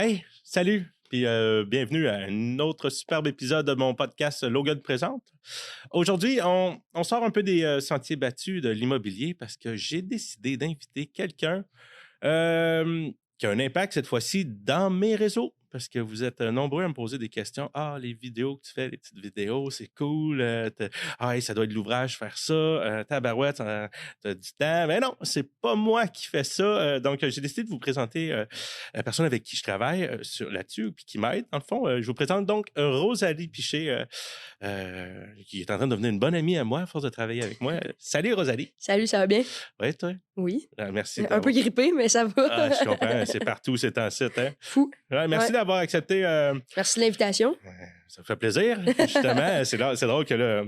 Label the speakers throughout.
Speaker 1: Hey, salut! Puis bienvenue à un autre superbe épisode de mon podcast Logan Présente. Aujourd'hui, on sort un peu des sentiers battus de l'immobilier parce que j'ai décidé d'inviter quelqu'un qui a un impact cette fois-ci dans mes réseaux. Parce que vous êtes nombreux à me poser des questions. Ah, les vidéos que tu fais, les petites vidéos, c'est cool. Hey, ça doit être de l'ouvrage faire ça. Tabarouette, t'as du temps. Mais non, c'est pas moi qui fais ça. Donc, j'ai décidé de vous présenter la personne avec qui je travaille là-dessus puis qui m'aide, dans le fond. Je vous présente donc Rosalie Piché, qui est en train de devenir une bonne amie à moi à force de travailler avec moi. Salut, Rosalie.
Speaker 2: Salut, ça va bien?
Speaker 1: Oui, toi?
Speaker 2: Oui.
Speaker 1: Merci.
Speaker 2: Un peu grippé, mais ça va.
Speaker 1: Ah, je comprends. C'est partout, c'est en site. Hein?
Speaker 2: Fou.
Speaker 1: Ouais, merci d'avoir accepté.
Speaker 2: Merci de l'invitation.
Speaker 1: Ça fait plaisir, justement. c'est drôle que là,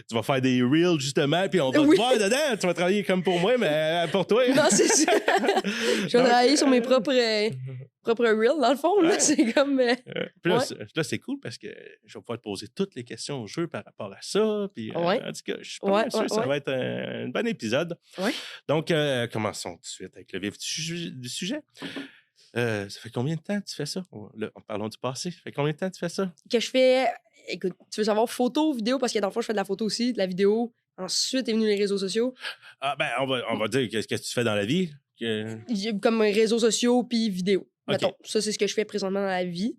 Speaker 1: tu vas faire des reels, justement, puis on va te voir dedans. Tu vas travailler comme pour moi, mais pour toi.
Speaker 2: Non, c'est ça. Je vais travailler sur mes propres reels, dans le fond. Là, c'est comme...
Speaker 1: Puis là, c'est cool parce que je vais pouvoir te poser toutes les questions au jeu par rapport à ça. Puis, en tout cas, je suis pas sûr que ça va être un bon épisode.
Speaker 2: Ouais.
Speaker 1: Donc, commençons tout de suite avec le vif du sujet. Ça fait combien de temps que tu fais ça? Parlons du passé. Ça fait combien de temps que tu fais ça?
Speaker 2: Que je fais... Écoute, tu veux savoir photo, vidéo? Parce que dans le fond, je fais de la photo aussi, de la vidéo. Ensuite est venu les réseaux sociaux.
Speaker 1: Ah, ben, on va dire qu'est-ce que tu fais dans la vie.
Speaker 2: Comme réseaux sociaux puis vidéo.
Speaker 1: Okay.
Speaker 2: Mettons, ça, c'est ce que je fais présentement dans la vie.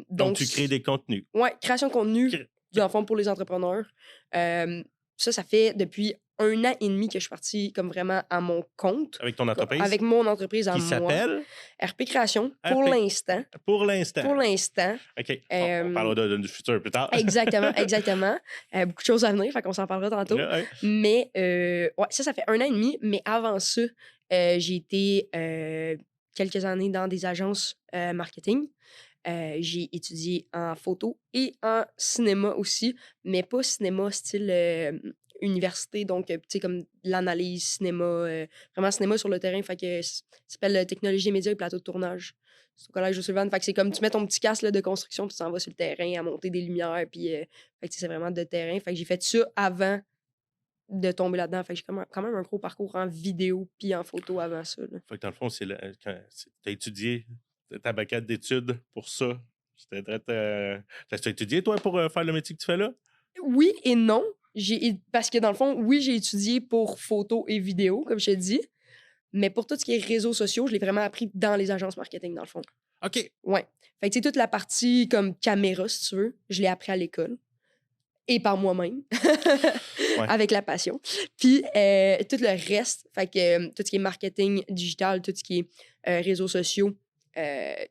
Speaker 1: Donc, tu crées des contenus.
Speaker 2: Oui, création de contenu, dans le fond, pour les entrepreneurs. Ça fait depuis 1 an et demi que je suis partie comme vraiment à mon compte.
Speaker 1: Avec ton entreprise?
Speaker 2: Avec mon entreprise à moi.
Speaker 1: Qui s'appelle?
Speaker 2: RP Création, pour l'instant.
Speaker 1: Pour l'instant.
Speaker 2: Pour l'instant.
Speaker 1: OK. On parlera du futur plus tard.
Speaker 2: Exactement. Beaucoup de choses à venir, fait qu'on s'en parlera tantôt.
Speaker 1: Ouais.
Speaker 2: Mais ça fait 1 an et demi. Mais avant ça, j'ai été quelques années dans des agences marketing. J'ai étudié en photo et en cinéma aussi, mais pas cinéma style université, donc tu sais, comme l'analyse cinéma, vraiment cinéma sur le terrain, fait que ça s'appelle technologie médias et plateau de tournage. C'est au collège de Sullivan, fait que c'est comme tu mets ton petit casque là, de construction puis tu t'en vas sur le terrain à monter des lumières, puis fait que c'est vraiment de terrain, fait que j'ai fait ça avant de tomber là-dedans, fait que j'ai quand même un gros parcours en vidéo puis en photo avant ça. Là.
Speaker 1: Fait que dans le fond, t'as étudié ta baccalauréat d'études pour ça. T'as étudié, toi, pour faire le métier que tu fais là?
Speaker 2: Oui et non. Parce que dans le fond, oui, j'ai étudié pour photo et vidéo, comme je te dis. Mais pour tout ce qui est réseaux sociaux, je l'ai vraiment appris dans les agences marketing, dans le fond.
Speaker 1: OK.
Speaker 2: Ouais. Fait que, tu sais, toute la partie comme caméra, si tu veux, je l'ai appris à l'école. Et par moi-même. Avec la passion. Puis, tout le reste, fait que tout ce qui est marketing digital, tout ce qui est réseaux sociaux,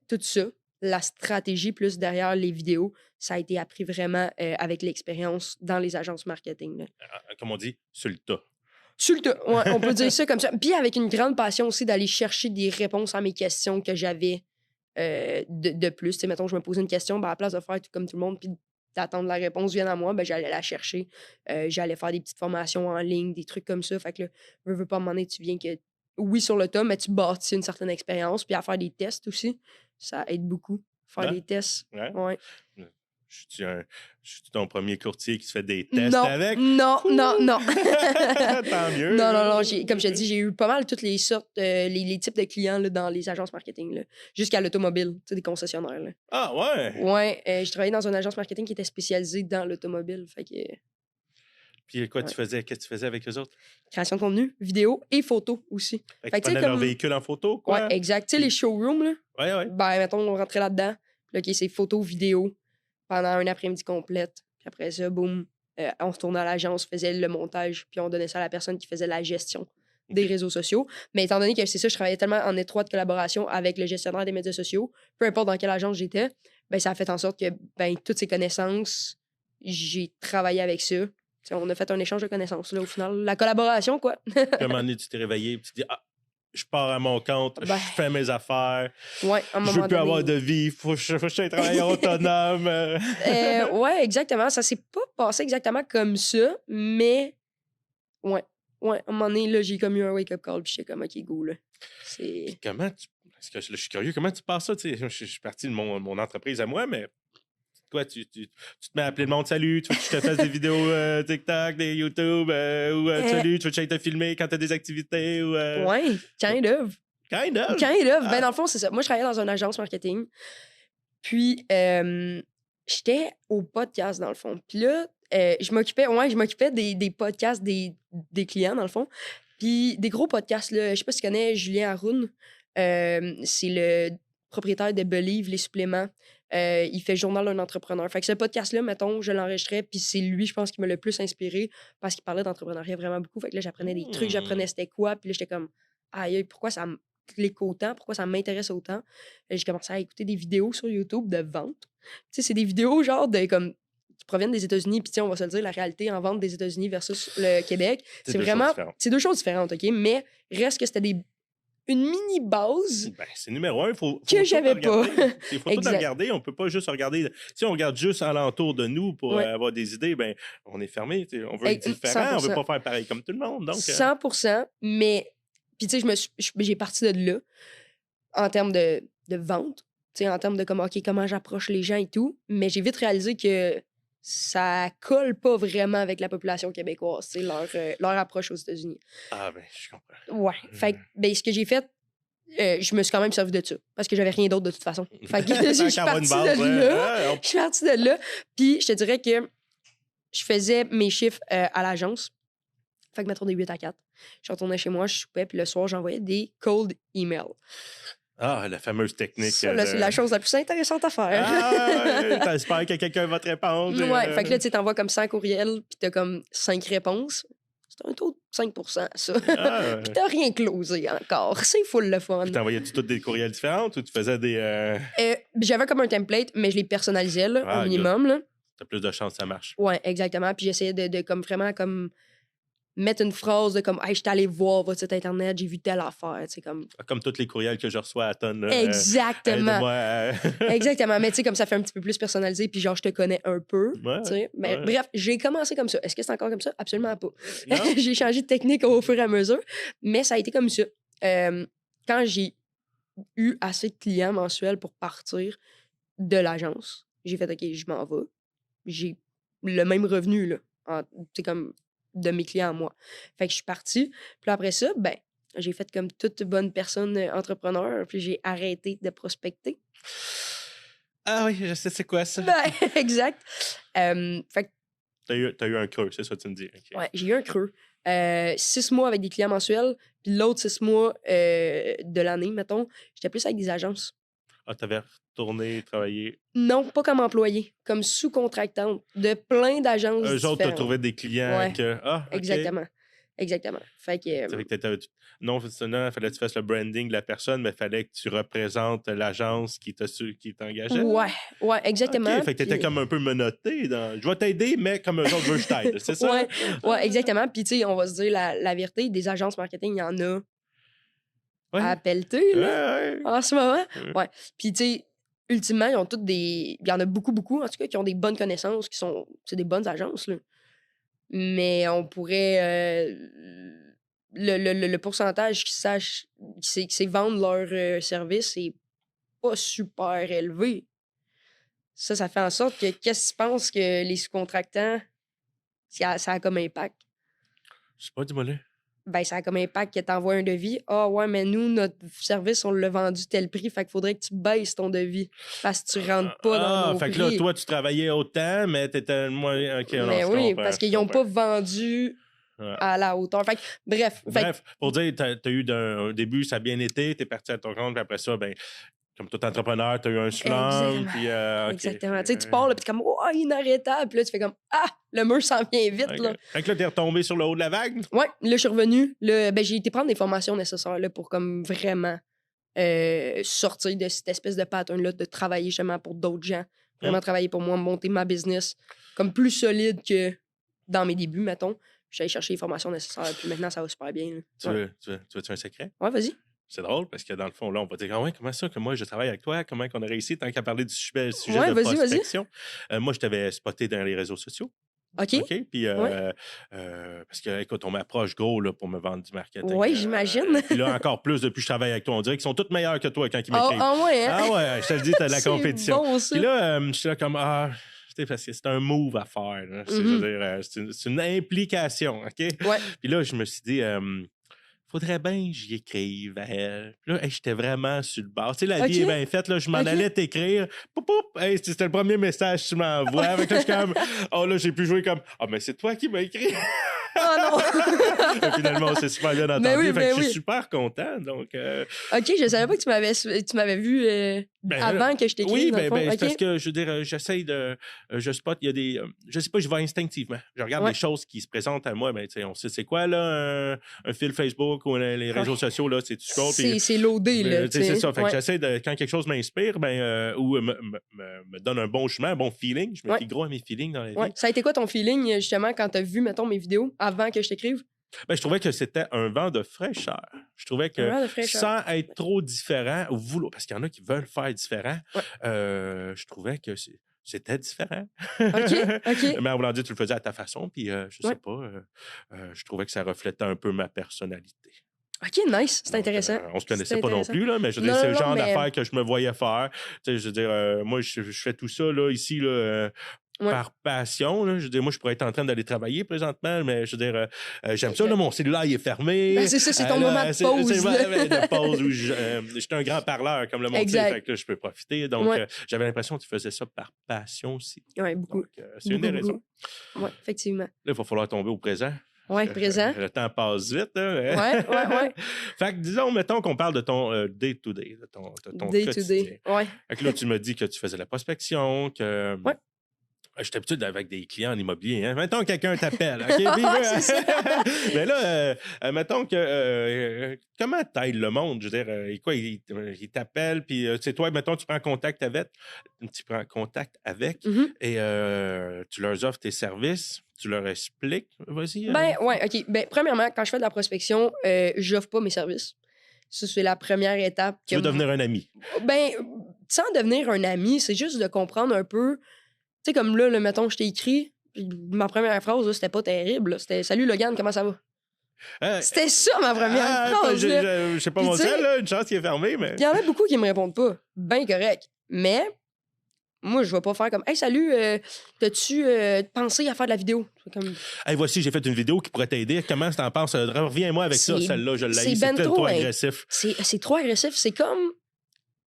Speaker 2: tout ça, la stratégie plus derrière les vidéos, ça a été appris vraiment avec l'expérience dans les agences marketing. Là.
Speaker 1: Comme on dit, sur le tas.
Speaker 2: Sur le tas, ouais, on peut dire ça comme ça. Puis avec une grande passion aussi d'aller chercher des réponses à mes questions que j'avais de plus. T'sais, mettons, je me posais une question, ben, à la place de faire tout comme tout le monde, puis d'attendre la réponse vienne à moi, ben, j'allais la chercher. J'allais faire des petites formations en ligne, des trucs comme ça. Fait que là, veux pas m'en tu viens que, oui, sur le tas, mais tu bâtis une certaine expérience. Puis à faire des tests aussi, ça aide beaucoup. Faire des tests. Ouais.
Speaker 1: Je suis ton premier courtier qui se fait des tests avec?
Speaker 2: Non.
Speaker 1: Tant mieux.
Speaker 2: Non. Comme je te dis, j'ai eu pas mal toutes les sortes, les types de clients là, dans les agences marketing, jusqu'à l'automobile, tu sais, des concessionnaires. Là.
Speaker 1: Ah, ouais?
Speaker 2: Ouais, j'ai travaillé dans une agence marketing qui était spécialisée dans l'automobile. Fait que...
Speaker 1: Puis quoi tu faisais? Qu'est-ce que tu faisais avec eux autres?
Speaker 2: Création de contenu, vidéo et photo aussi.
Speaker 1: Fait que tu prenais leur véhicule en photo, quoi?
Speaker 2: Ouais, exact. Tu sais, les showrooms, là.
Speaker 1: Ouais.
Speaker 2: Ben, mettons, on rentrait là-dedans. Puis là, OK, c'est photo, vidéo pendant un après-midi complète. Puis après ça, boum, on se tournait à l'agence, on faisait le montage, puis on donnait ça à la personne qui faisait la gestion des réseaux sociaux. Mais étant donné que c'est ça, je travaillais tellement en étroite collaboration avec le gestionnaire des médias sociaux, peu importe dans quelle agence j'étais, ben, ça a fait en sorte que toutes ces connaissances, j'ai travaillé avec ça. T'sais, on a fait un échange de connaissances, là, au final. La collaboration, quoi.
Speaker 1: Comment tu t'es réveillé et tu te dis, je pars à mon compte, je fais mes affaires.
Speaker 2: Ouais,
Speaker 1: je veux plus avoir de vie, faut que je sois un travailleur autonome.
Speaker 2: Ouais, exactement. Ça s'est pas passé exactement comme ça, mais ouais, à un moment donné, là, j'ai comme eu un wake-up call, puis j'étais comme, OK, go, là.
Speaker 1: Puis comment parce que je suis curieux, comment tu passes ça? Je suis parti de mon entreprise à moi, mais quoi, tu te mets à appeler le monde, salut, tu veux que je te fasse des vidéos TikTok, des YouTube, ou salut, tu veux que j'aille te filmer quand t'as des activités? Ou,
Speaker 2: Ouais, kind of.
Speaker 1: Kind of.
Speaker 2: Kind of. Ben, dans le fond, c'est ça. Moi, je travaillais dans une agence marketing. Puis, j'étais au podcast, dans le fond. Puis là, je m'occupais des podcasts des clients, dans le fond. Puis, des gros podcasts, là. Je sais pas si tu connais Julien Haroun. C'est le propriétaire de Believe, les suppléments. Il fait Journal d'un entrepreneur. Fait que ce podcast-là, mettons, je l'enregistrais, puis c'est lui, je pense, qui m'a le plus inspiré parce qu'il parlait d'entrepreneuriat vraiment beaucoup. Fait que là, j'apprenais des trucs, j'apprenais c'était quoi, puis là, j'étais comme, aïe, pourquoi ça me clique autant, pourquoi ça m'intéresse autant. J'ai commencé à écouter des vidéos sur YouTube de vente. Tu sais, c'est des vidéos genre de comme qui proviennent des États-Unis, puis on va se le dire, la réalité en vente des États-Unis versus le Québec, c'est vraiment, c'est deux choses différentes, OK? Mais reste que c'était une mini base.
Speaker 1: Ben, c'est numéro 1, faut
Speaker 2: que j'avais pas.
Speaker 1: Il faut tout regarder. On peut pas juste regarder. Si on regarde juste alentour de nous pour avoir des idées, ben on est fermé. On veut être différent, 100%. On veut pas faire pareil comme tout le monde. Donc,
Speaker 2: 100%. Mais, puis tu sais, j'ai parti de là en termes de vente, en termes de comment j'approche les gens et tout. Mais j'ai vite réalisé que ça colle pas vraiment avec la population québécoise, c'est leur approche aux États-Unis.
Speaker 1: Ah, ben, je comprends.
Speaker 2: Ouais. Fait que, ben, ce que j'ai fait, je me suis quand même servi de ça, parce que j'avais rien d'autre de toute façon. Fait que je suis partie de là. Puis, je te dirais que je faisais mes chiffres à l'agence. Fait que, mettons, des 8 à 4. Je retournais chez moi, je soupais, puis le soir, j'envoyais des cold emails.
Speaker 1: Ah, la fameuse technique.
Speaker 2: Ça, là, c'est la chose la plus intéressante à faire.
Speaker 1: Ah, t'espères que quelqu'un va te répondre.
Speaker 2: Ouais, fait que là, tu t'envoies comme 100 courriels, puis t'as comme 5 réponses. C'est un taux de 5 %, ça. Puis t'as rien closé encore. C'est full le fun.
Speaker 1: Puis t'envoyais-tu toutes des courriels différents ou tu faisais des...
Speaker 2: J'avais comme un template, mais je les personnalisais, là, au minimum. Là.
Speaker 1: T'as plus de chance que ça marche.
Speaker 2: Ouais, exactement. Puis j'essayais de comme vraiment comme mettre une phrase de comme « Hey, je suis allé voir votre site Internet, j'ai vu telle affaire. »
Speaker 1: Comme tous les courriels que je reçois à tonne.
Speaker 2: Exactement. Exactement. Mais tu sais, comme ça fait un petit peu plus personnalisé, puis genre, je te connais un peu. Ouais, mais bref, j'ai commencé comme ça. Est-ce que c'est encore comme ça? Absolument pas. J'ai changé de technique au fur et à mesure, mais ça a été comme ça. Quand j'ai eu assez de clients mensuels pour partir de l'agence, j'ai fait « OK, je m'en vais. » J'ai le même revenu, là. C'est comme de mes clients à moi. Fait que je suis partie. Puis après ça, ben, j'ai fait comme toute bonne personne entrepreneur, puis j'ai arrêté de prospecter.
Speaker 1: Ah oui, je sais c'est quoi ça.
Speaker 2: Ben, exact. Fait que...
Speaker 1: T'as eu un creux, c'est ça que tu me dis. Okay.
Speaker 2: Ouais, j'ai eu un creux. 6 mois avec des clients mensuels, puis l'autre 6 mois de l'année, mettons, j'étais plus avec des agences.
Speaker 1: Ah, t'avais retourné travailler?
Speaker 2: Non, pas comme employé, comme sous-contractante de plein d'agences
Speaker 1: Eux autres, t'as trouvé des clients que... Ah, okay.
Speaker 2: Exactement. Exactement. Fait que...
Speaker 1: Non, il fallait que tu fasses le branding de la personne, mais il fallait que tu représentes l'agence qui t'engageait.
Speaker 2: Ouais, exactement.
Speaker 1: Okay. Fait que t'étais comme un peu menotté dans... Je vais t'aider, mais comme eux autres veulent que je t'aide, c'est ça?
Speaker 2: Ouais, exactement. Puis, tu sais, on va se dire la vérité, des agences marketing, il y en a à pelleter, là, en ce moment. Ouais. Puis, tu sais, ultimement, ils ont toutes des... Il y en a beaucoup, en tout cas, qui ont des bonnes connaissances, c'est des bonnes agences, là. Mais on pourrait... le pourcentage qui sait vendre leur service est pas super élevé. Ça fait en sorte que qu'est-ce que tu penses que les sous-contractants, ça a comme impact?
Speaker 1: Je sais pas, dis-moi là.
Speaker 2: Ben, ça a comme impact que t'envoies un devis. Ah ouais, mais nous, notre service, on l'a vendu tel prix, fait qu'il faudrait que tu baisses ton devis parce que tu rentres pas dans nos prix.
Speaker 1: Fait que là, toi, tu travaillais autant, mais t'étais moins... OK,
Speaker 2: mais oui, parce qu'ils n'ont pas vendu à la hauteur. Fait que, bref,
Speaker 1: pour dire, t'as eu un début, ça a bien été, t'es parti à ton compte, puis après ça, ben, comme tout entrepreneur, t'as eu un slump, puis...
Speaker 2: Exactement. Tu sais, tu pars, là, puis t'es comme, oh, inarrêtable, puis là, tu fais comme, ah, le mur s'en vient vite, là.
Speaker 1: Fait que là, t'es retombé sur le haut de la vague?
Speaker 2: Ouais, là, je suis revenu. Ben, j'ai été prendre des formations nécessaires, là, pour comme vraiment sortir de cette espèce de pattern-là, de travailler justement pour d'autres gens, vraiment travailler pour moi, monter ma business comme plus solide que dans mes débuts, mettons. J'allais chercher les formations nécessaires, puis maintenant, ça va super bien.
Speaker 1: Tu veux-tu un secret?
Speaker 2: Ouais, vas-y.
Speaker 1: C'est drôle parce que dans le fond, là, on va dire comment ça que moi, je travaille avec toi? Comment qu'on a réussi tant qu'à parler du sujet de prospection? Moi, je t'avais spoté dans les réseaux sociaux.
Speaker 2: OK.
Speaker 1: Puis, parce que, écoute, on m'approche gros là, pour me vendre du marketing.
Speaker 2: Oui, j'imagine.
Speaker 1: Puis là, encore plus depuis que je travaille avec toi. On dirait qu'ils sont tous meilleurs que toi quand ils m'écrivent.
Speaker 2: Ah ouais, hein?
Speaker 1: Ah ouais, je te le dis, t'as de la compétition.
Speaker 2: Bon, ça.
Speaker 1: Puis là, je suis là comme, parce que c'est un move à faire. Là. C'est une implication, OK?
Speaker 2: Ouais.
Speaker 1: Puis là, je me suis dit, faudrait bien que j'y écrive à elle. Puis là, hey, j'étais vraiment sur le bord. Tu sais, la
Speaker 2: OK.
Speaker 1: vie est bien faite. Là, je m'en
Speaker 2: OK.
Speaker 1: allais t'écrire. Poup, poup. Hey, c'était le premier message que tu m'envoies. Avec là, je suis comme, oh là, j'ai pu jouer comme, ah, mais c'est toi qui m'as écrit.
Speaker 2: Oh non!
Speaker 1: Finalement, on s'est super bien entendu.
Speaker 2: Ben oui,
Speaker 1: fait que
Speaker 2: ben
Speaker 1: je suis
Speaker 2: oui.
Speaker 1: super content. Donc,
Speaker 2: OK, je savais pas que tu m'avais vu avant que je t'écrive,
Speaker 1: oui,
Speaker 2: dans le fond.
Speaker 1: c'est
Speaker 2: OK.
Speaker 1: parce que, je veux dire, j'essaye de... je spot, il y a des... je sais pas, je vais instinctivement. Je regarde
Speaker 2: Ouais.
Speaker 1: les choses qui se présentent à moi. Ben, tu sais, on sait c'est quoi, là, un fil Facebook ou les réseaux sociaux, là, c'est tu scrolles, puis...
Speaker 2: C'est loadé, là, tu sais.
Speaker 1: C'est ça. Fait que
Speaker 2: Ouais.
Speaker 1: j'essaie de... Quand quelque chose m'inspire, ben, ou me donne un bon chemin, un bon feeling, je me
Speaker 2: Ouais.
Speaker 1: fie gros à mes feelings dans la vie.
Speaker 2: Ouais. Ça a été quoi ton feeling, justement, quand t'as vu, mettons, mes vidéos avant que je t'écrive?
Speaker 1: Ben, je trouvais que c'était un vent de fraîcheur. Je trouvais que,
Speaker 2: Un vent de fraîcheur.
Speaker 1: sans être trop différent, ou vouloir, parce qu'il y en a qui veulent faire différent,
Speaker 2: Ouais.
Speaker 1: je trouvais que c'était différent.
Speaker 2: OK.
Speaker 1: Mais en voulant dire, tu le faisais à ta façon, puis je
Speaker 2: Ouais.
Speaker 1: sais pas, je trouvais que ça reflétait un peu ma personnalité.
Speaker 2: OK, nice. C'est
Speaker 1: Donc,
Speaker 2: intéressant.
Speaker 1: on se connaissait
Speaker 2: C'est
Speaker 1: pas non
Speaker 2: intéressant.
Speaker 1: plus, là, mais je veux
Speaker 2: Non,
Speaker 1: dire, c'est
Speaker 2: non,
Speaker 1: le
Speaker 2: non,
Speaker 1: genre
Speaker 2: mais-
Speaker 1: d'affaires que je me voyais faire. Tu sais, je veux dire, moi, je fais tout ça, là, ici, là,
Speaker 2: Ouais.
Speaker 1: par passion. Là. Je veux dire, moi, je pourrais être en train d'aller travailler présentement, mais je veux dire, j'aime ça,
Speaker 2: Ok.
Speaker 1: là, mon cellulaire, il est fermé.
Speaker 2: Ben, c'est ça, c'est ton
Speaker 1: là,
Speaker 2: moment de
Speaker 1: c'est
Speaker 2: pause,
Speaker 1: le
Speaker 2: là.
Speaker 1: moment de pause où j'étais un grand parleur, comme le monde dit,
Speaker 2: Exact.
Speaker 1: fait que là, je peux profiter. Donc,
Speaker 2: Ouais.
Speaker 1: j'avais l'impression que tu faisais ça par passion aussi.
Speaker 2: Ouais, beaucoup.
Speaker 1: Donc, c'est une des
Speaker 2: Beaucoup,
Speaker 1: raisons.
Speaker 2: beaucoup. Ouais, effectivement.
Speaker 1: Là, il va falloir tomber au présent.
Speaker 2: Ouais, présent.
Speaker 1: Le temps passe vite. Là.
Speaker 2: Ouais.
Speaker 1: Fait que, disons, mettons qu'on parle de ton day-to-day, de ton
Speaker 2: Day to
Speaker 1: quotidien.
Speaker 2: day. Ouais.
Speaker 1: Fait que là, tu me dis que tu faisais de la prospection, que...
Speaker 2: Ouais.
Speaker 1: J'étais habitué avec des clients en immobilier. Hein? Mettons que quelqu'un t'appelle. OK? Puis,
Speaker 2: C'est ça.
Speaker 1: mais là, mettons que... comment t'aides le monde? Je veux dire, quoi, il t'appelle, puis c'est toi, mettons, tu prends contact avec,
Speaker 2: Mhm.
Speaker 1: et tu leur offres tes services, tu leur expliques. Vas-y.
Speaker 2: Ben, ouais, OK. Ben, premièrement, quand je fais de la prospection, j'offre pas mes services. Ça, c'est la première étape.
Speaker 1: Tu veux devenir un ami.
Speaker 2: Ben, sans devenir un ami, c'est juste de comprendre un peu. Tu sais, comme là, mettons, je t'ai écrit, puis ma première phrase, là, c'était pas terrible. Là. C'était « Salut Logan, comment ça va? » C'était ça, ma première phrase. Là.
Speaker 1: Je sais pas
Speaker 2: Puis
Speaker 1: mon
Speaker 2: tu sais-
Speaker 1: sel, là, une chance qu'il est fermé, mais...
Speaker 2: Puis il y en a beaucoup qui me répondent pas. Ben correct. Mais moi, je vais pas faire comme « Hey, salut, t'as-tu pensé à faire de la vidéo? » Comme...
Speaker 1: Hey, voici, j'ai fait une vidéo qui pourrait t'aider. Comment t'en penses? Reviens-moi avec ça,
Speaker 2: C'est-
Speaker 1: celle-là, je l'ai.
Speaker 2: c'est
Speaker 1: C'est
Speaker 2: ben
Speaker 1: peut-être
Speaker 2: trop,
Speaker 1: trop
Speaker 2: hein.
Speaker 1: agressif.
Speaker 2: C'est trop agressif. C'est comme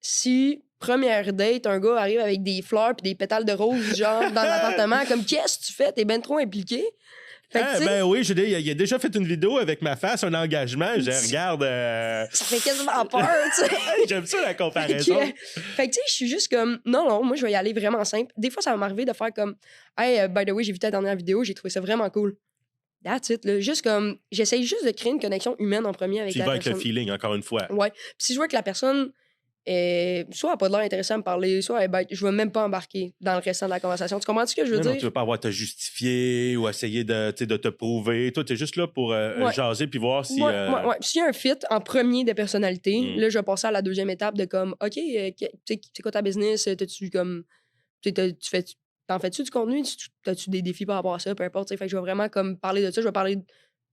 Speaker 2: si, première date, un gars arrive avec des fleurs puis des pétales de rose, genre, dans l'appartement. Comme, qu'est-ce que tu fais? T'es ben trop impliqué. Fait que, tu sais,
Speaker 1: Ben oui, il a déjà fait une vidéo avec ma face, un engagement. Je regarde.
Speaker 2: ça fait quasiment peur, tu sais.
Speaker 1: J'aime ça, la
Speaker 2: Fait
Speaker 1: comparaison.
Speaker 2: que, tu sais, je suis juste comme, non, moi, je vais y aller vraiment simple. Des fois, ça va m'arriver de faire comme, hey, by the way, j'ai vu ta dernière vidéo, j'ai trouvé ça vraiment cool. That's it, là. Juste comme, j'essaye juste de créer une connexion humaine en premier avec
Speaker 1: Tu y
Speaker 2: la
Speaker 1: vas avec
Speaker 2: personne.
Speaker 1: le feeling, encore une fois.
Speaker 2: Ouais. Puis si je vois que la personne, soit elle n'a pas de l'air intéressée à me parler, soit elle est bête, je vais même pas embarquer dans le restant de la conversation. Tu comprends ce que je veux
Speaker 1: Non,
Speaker 2: dire?
Speaker 1: tu veux pas avoir à te justifier ou essayer de te prouver. Toi, tu es juste là pour
Speaker 2: Ouais.
Speaker 1: jaser puis voir si.
Speaker 2: Ouais. S'il y a un fit en premier de personnalité,
Speaker 1: Mm.
Speaker 2: là, je vais passer à la deuxième étape de comme, OK, c'est quoi ta business? T'as-tu comme. T'en fais-tu du contenu? T'as-tu des défis par rapport à ça? Peu importe. Fait que je vais vraiment comme parler de ça. Je vais parler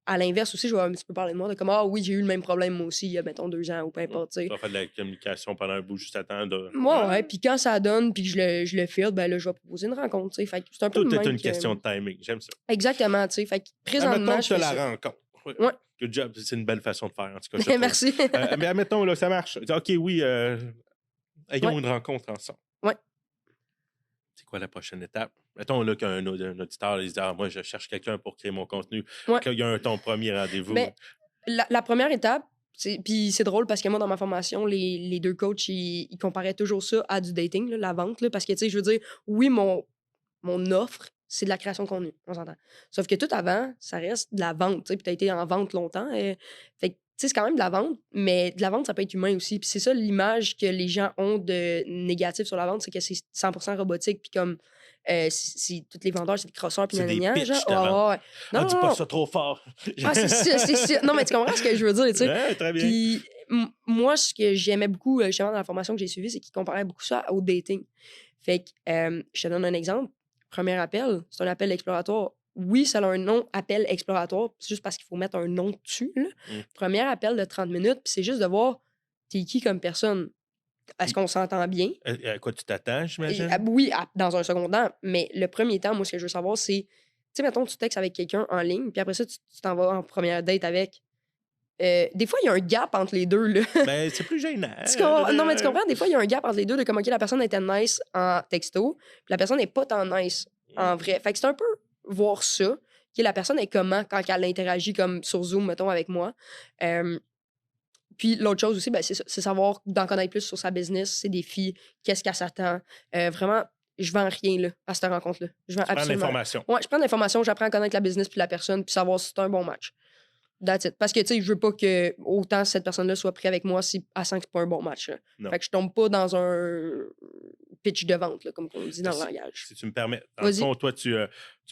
Speaker 2: à l'inverse aussi. Je vais un petit peu parler de moi. De comme, ah oui, j'ai eu le même problème moi aussi il y a, mettons, 2 ans ou peu importe.
Speaker 1: Tu vas faire de la communication pendant un bout juste à temps de.
Speaker 2: Ouais. Puis quand ça donne, puis que je le file, ben là, je vais proposer une rencontre. Fait que c'est un peu
Speaker 1: Tout
Speaker 2: le
Speaker 1: est
Speaker 2: même
Speaker 1: une
Speaker 2: que-
Speaker 1: question de timing. J'aime ça.
Speaker 2: Exactement, tu sais. Fait que présentement,
Speaker 1: Admettons que
Speaker 2: je
Speaker 1: tu
Speaker 2: fais
Speaker 1: la
Speaker 2: ça.
Speaker 1: rencontre.
Speaker 2: Ouais.
Speaker 1: Good job. C'est une belle façon de faire, en tout cas. je trouve.
Speaker 2: Merci.
Speaker 1: Mais admettons, là, ça marche. OK, oui, ayons
Speaker 2: Ouais.
Speaker 1: une rencontre ensemble.
Speaker 2: Ouais.
Speaker 1: C'est quoi la prochaine étape? Mettons là, qu'un auditeur il se dit « Ah, moi, je cherche quelqu'un pour créer mon contenu.
Speaker 2: Ouais.
Speaker 1: Qu'il y a ton premier rendez-vous.
Speaker 2: Ben, la première étape, puis c'est drôle parce que moi, dans ma formation, les deux coachs, ils comparaient toujours ça à du dating, là, la vente. Là, parce que, tu sais, je veux dire, oui, mon offre, c'est de la création de contenu, on s'entend. Sauf que tout avant, ça reste de la vente. Puis tu as été en vente longtemps. Fait que, tu sais, c'est quand même de la vente, mais de la vente, ça peut être humain aussi. Puis c'est ça l'image que les gens ont de négatif sur la vente, c'est que c'est 100% robotique. Puis comme, tous les vendeurs, c'est des crosseurs. Puis
Speaker 1: C'est des
Speaker 2: nanana,
Speaker 1: pitchs
Speaker 2: genre.
Speaker 1: de vente.
Speaker 2: Ouais. Non,
Speaker 1: dis
Speaker 2: non,
Speaker 1: pas
Speaker 2: non.
Speaker 1: ça trop fort.
Speaker 2: Ah, c'est ça. Non, mais tu comprends ce que je veux dire, tu sais.
Speaker 1: Ouais, très bien.
Speaker 2: Puis moi, ce que j'aimais beaucoup, justement, dans la formation que j'ai suivie, c'est qu'ils comparaient beaucoup ça au dating. Fait que, je te donne un exemple. Premier appel, c'est un appel exploratoire. Oui, ça a un nom, appel exploratoire, c'est juste parce qu'il faut mettre un nom dessus. Là. Premier appel de 30 minutes, puis c'est juste de voir t'es qui comme personne. Est-ce qu'on s'entend bien?
Speaker 1: À quoi tu t'attends, j'imagine?
Speaker 2: Oui, dans un second temps. Mais le premier temps, moi, ce que je veux savoir, c'est, tu sais, mettons, tu textes avec quelqu'un en ligne, puis après ça, tu t'en vas en première date avec. des fois, il y a un gap entre les deux, là.
Speaker 1: Ben, c'est plus gênant.
Speaker 2: Non, mais tu comprends? Des fois, il y a un gap entre les deux de comme, OK, la personne était nice en texto, puis la personne n'est pas tant nice en vrai. Fait que c'est un peu voir ça, que la personne est comment quand elle interagit comme sur Zoom, mettons, avec moi. Puis l'autre chose aussi, ben, c'est ça, c'est savoir d'en connaître plus sur sa business, ses défis, qu'est-ce qu'elle s'attend. Vraiment, je vends rien là, à cette rencontre-là. Je vends
Speaker 1: Tu prends
Speaker 2: absolument.
Speaker 1: l'information.
Speaker 2: Ouais, je prends l'information, j'apprends à connaître la business puis la personne, puis savoir si c'est un bon match. That's it. Parce que, tu sais, je veux pas que autant cette personne-là soit prise avec moi si elle sent que c'est pas un bon match. Là.
Speaker 1: Non.
Speaker 2: Fait que je tombe pas dans un pitch de vente, là, comme on dit dans le langage.
Speaker 1: Si tu me permets, dans le fond, toi, tu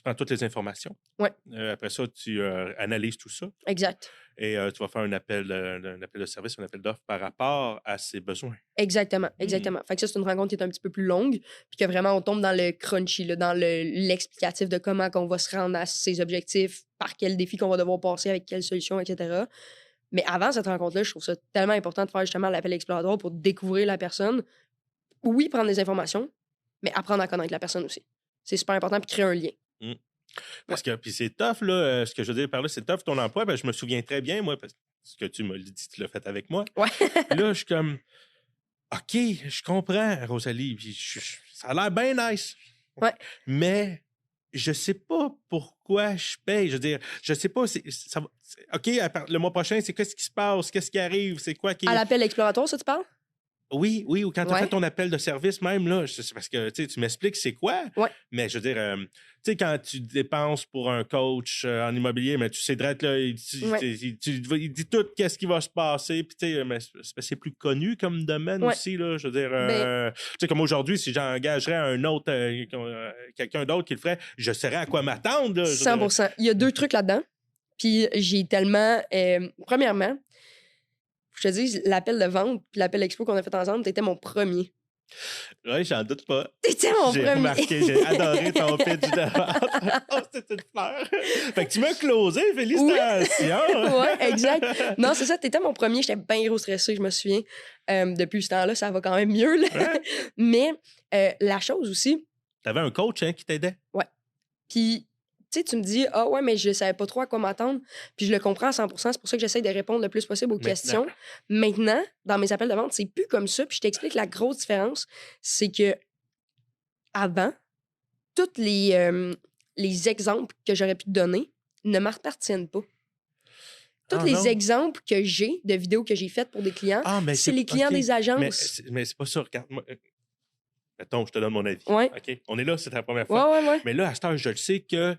Speaker 1: prends toutes les informations.
Speaker 2: Ouais.
Speaker 1: Après ça, tu analyses tout ça.
Speaker 2: Exact.
Speaker 1: Et tu vas faire un appel de service, un appel d'offres par rapport à ses besoins.
Speaker 2: Exactement, exactement. Fait que ça, c'est une rencontre qui est un petit peu plus longue, puis que vraiment, on tombe dans le crunchy, là, dans l'explicatif de comment on va se rendre à ses objectifs, par quel défi qu'on va devoir passer, avec quelle solution, etc. Mais avant cette rencontre-là, je trouve ça tellement important de faire justement l'appel exploratoire pour découvrir la personne. Oui, prendre des informations, mais apprendre à connaître la personne aussi. C'est super important, puis créer un lien.
Speaker 1: Parce que, puis c'est tough, là, ce que je veux dire par là, c'est tough ton emploi. Ben, je me souviens très bien, moi, parce que tu m'as dit, tu l'as fait avec moi.
Speaker 2: Ouais.
Speaker 1: Là, je suis comme, OK, je comprends, Rosalie, puis ça a l'air bien nice.
Speaker 2: Ouais.
Speaker 1: Mais je sais pas pourquoi je paye. Je veux dire, je sais pas, OK, le mois prochain, c'est qu'est-ce qui se passe? Qu'est-ce qui arrive? C'est quoi qui...
Speaker 2: À l'appel exploratoire, ça, tu parles?
Speaker 1: Oui, ou quand tu as
Speaker 2: Ouais.
Speaker 1: fait ton appel de service même, là, c'est parce que tu m'expliques c'est quoi,
Speaker 2: Ouais.
Speaker 1: mais je veux dire, tu sais, quand tu dépenses pour un coach en immobilier, mais tu sais, direct, là, il dit tout qu'est-ce qui va se passer, puis tu sais, mais c'est plus connu comme domaine aussi, là, je veux dire, tu sais, comme aujourd'hui, si j'engagerais un autre, quelqu'un d'autre qui le ferait, je saurais à quoi m'attendre.
Speaker 2: 100%. Il y a deux trucs là-dedans, puis j'ai tellement... premièrement, je te dis, l'appel de vente puis l'appel expo qu'on a fait ensemble, t'étais mon premier.
Speaker 1: Oui, j'en doute pas.
Speaker 2: T'étais mon premier.
Speaker 1: J'ai remarqué, j'ai adoré ton pitch de vente. Oh, c'était une fleur. Fait que tu m'as closé, félicitations.
Speaker 2: Oui, exact. Non, c'est ça, t'étais mon premier. J'étais bien gros stressée, je me souviens. Depuis ce temps-là, ça va quand même mieux. Là.
Speaker 1: Ouais.
Speaker 2: Mais la chose aussi...
Speaker 1: T'avais un coach qui t'aidait?
Speaker 2: Ouais. Puis... Tu sais, tu me dis, ah ouais, mais je savais pas trop à quoi m'attendre. Puis je le comprends à 100%. C'est pour ça que j'essaie de répondre le plus possible aux questions. Maintenant, dans mes appels de vente, c'est plus comme ça. Puis je t'explique la grosse différence. C'est que avant, tous les exemples que j'aurais pu te donner ne m'appartiennent pas. Tous les exemples que j'ai de vidéos que j'ai faites pour des clients, c'est les clients des agences.
Speaker 1: Mais c'est pas ça. Regarde-moi. Attends, je te donne mon avis.
Speaker 2: Ouais.
Speaker 1: OK? On est là, c'est la première fois.
Speaker 2: Ouais.
Speaker 1: Mais là, à cette heure, je le sais que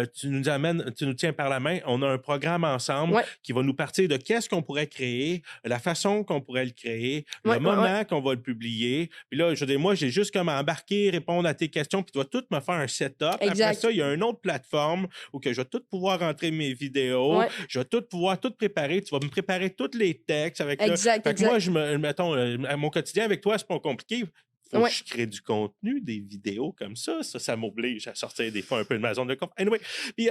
Speaker 1: tu nous tiens par la main. On a un programme ensemble qui va nous partir de qu'est-ce qu'on pourrait créer, la façon qu'on pourrait le créer, le moment qu'on va le publier. Puis là, je veux dire, moi, j'ai juste comme embarquer, répondre à tes questions, puis tu vas tout me faire un setup.
Speaker 2: Exact.
Speaker 1: Après ça, il y a une autre plateforme où que je vais tout pouvoir rentrer mes vidéos. Je vais tout pouvoir tout préparer. Tu vas me préparer tous les textes avec
Speaker 2: exact.
Speaker 1: Fait que moi, mettons, mon quotidien avec toi, c'est pas compliqué. Faut que je crée du contenu, des vidéos comme ça. Ça m'oblige à sortir des fois un peu de ma zone de confort. Anyway, puis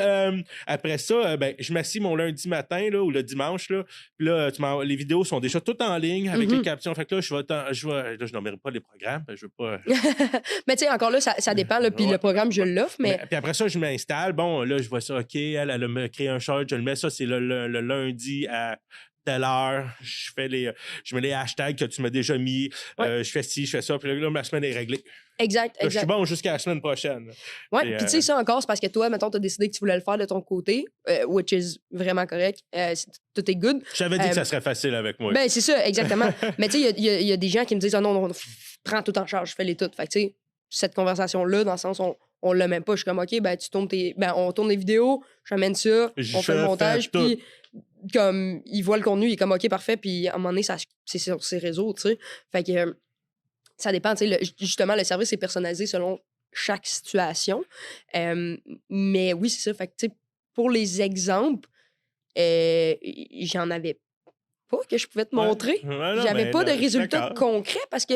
Speaker 1: après ça, je m'assis mon lundi matin là, ou le dimanche. Là, puis là, les vidéos sont déjà toutes en ligne avec les captions. Fait que là, je nommerai pas les programmes. Je veux pas...
Speaker 2: Mais tu sais, encore là, ça dépend. Puis le programme, je l'offre. Mais...
Speaker 1: Puis après ça, je m'installe. Bon, là, je vois ça. OK, elle me crée un short. Je le mets. Ça, c'est le lundi à... telle heure, je mets les hashtags que tu m'as déjà mis, je fais ci, je fais ça, puis là, ma semaine est réglée.
Speaker 2: Exact.
Speaker 1: Là, je suis bon jusqu'à la semaine prochaine.
Speaker 2: Oui, puis tu sais, ça encore, c'est parce que toi, mettons, tu as décidé que tu voulais le faire de ton côté, which is vraiment correct. Tout est good.
Speaker 1: J'avais dit que ça serait facile avec moi.
Speaker 2: Ben, c'est ça, exactement. Mais tu sais, il y a des gens qui me disent, ah non, prends tout en charge, fais-les toutes. Fait que tu sais, cette conversation-là, dans le sens, on l'a même pas. Je suis comme, OK, ben, on tourne les vidéos, j'amène ça, on fait le montage, puis comme, il voit le contenu, il est comme, OK, parfait, puis à un moment donné, c'est sur ses réseaux, tu sais. Fait que ça dépend, tu sais, justement, le service est personnalisé selon chaque situation. Mais oui, c'est ça. Fait que, tu sais, pour les exemples, j'en avais pas que je pouvais te montrer. J'avais pas de résultats concrets parce que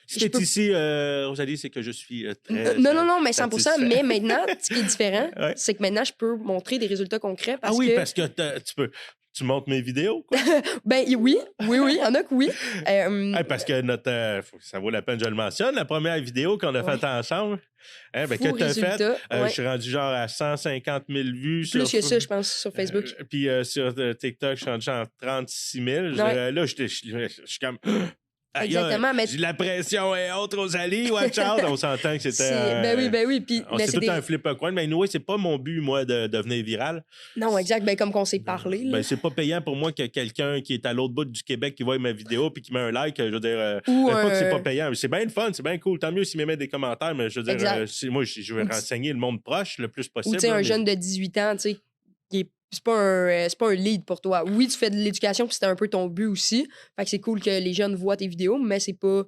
Speaker 1: si tu es ici, Rosalie, c'est que je suis très...
Speaker 2: Non, mais 100%. Mais maintenant, ce qui est différent, c'est que maintenant, je peux montrer des résultats concrets parce
Speaker 1: parce que tu Tu montes mes vidéos, quoi?
Speaker 2: Ben oui, il y en a que oui.
Speaker 1: Parce que ça vaut la peine que je le mentionne, la première vidéo qu'on a faite ensemble, que tu as faite, je suis rendu genre à 150 000 vues.
Speaker 2: Plus que ça, je pense, sur Facebook.
Speaker 1: Puis sur TikTok, je suis rendu genre 36 000. Là, je suis comme...
Speaker 2: Exactement, mais
Speaker 1: la pression est haute, Rosalie, watch out. On s'entend que c'était...
Speaker 2: Ben oui. Puis,
Speaker 1: c'est tout un flip à coin. Mais anyway, c'est pas mon but, moi, de devenir viral.
Speaker 2: Non, exact. Ben, comme qu'on s'est parlé. Là.
Speaker 1: Ben, c'est pas payant pour moi que quelqu'un qui est à l'autre bout du Québec qui voit ma vidéo puis qui met un like. Je veux dire, pas que c'est pas payant. C'est bien le fun, c'est bien cool. Tant mieux s'il me met des commentaires, mais je veux dire, moi, je veux renseigner le monde proche le plus possible.
Speaker 2: Ou tu sais, un jeune de 18 ans, tu sais, c'est pas un lead pour toi. Oui, tu fais de l'éducation, puis c'était un peu ton but aussi. Fait que c'est cool que les jeunes voient tes vidéos, mais c'est pas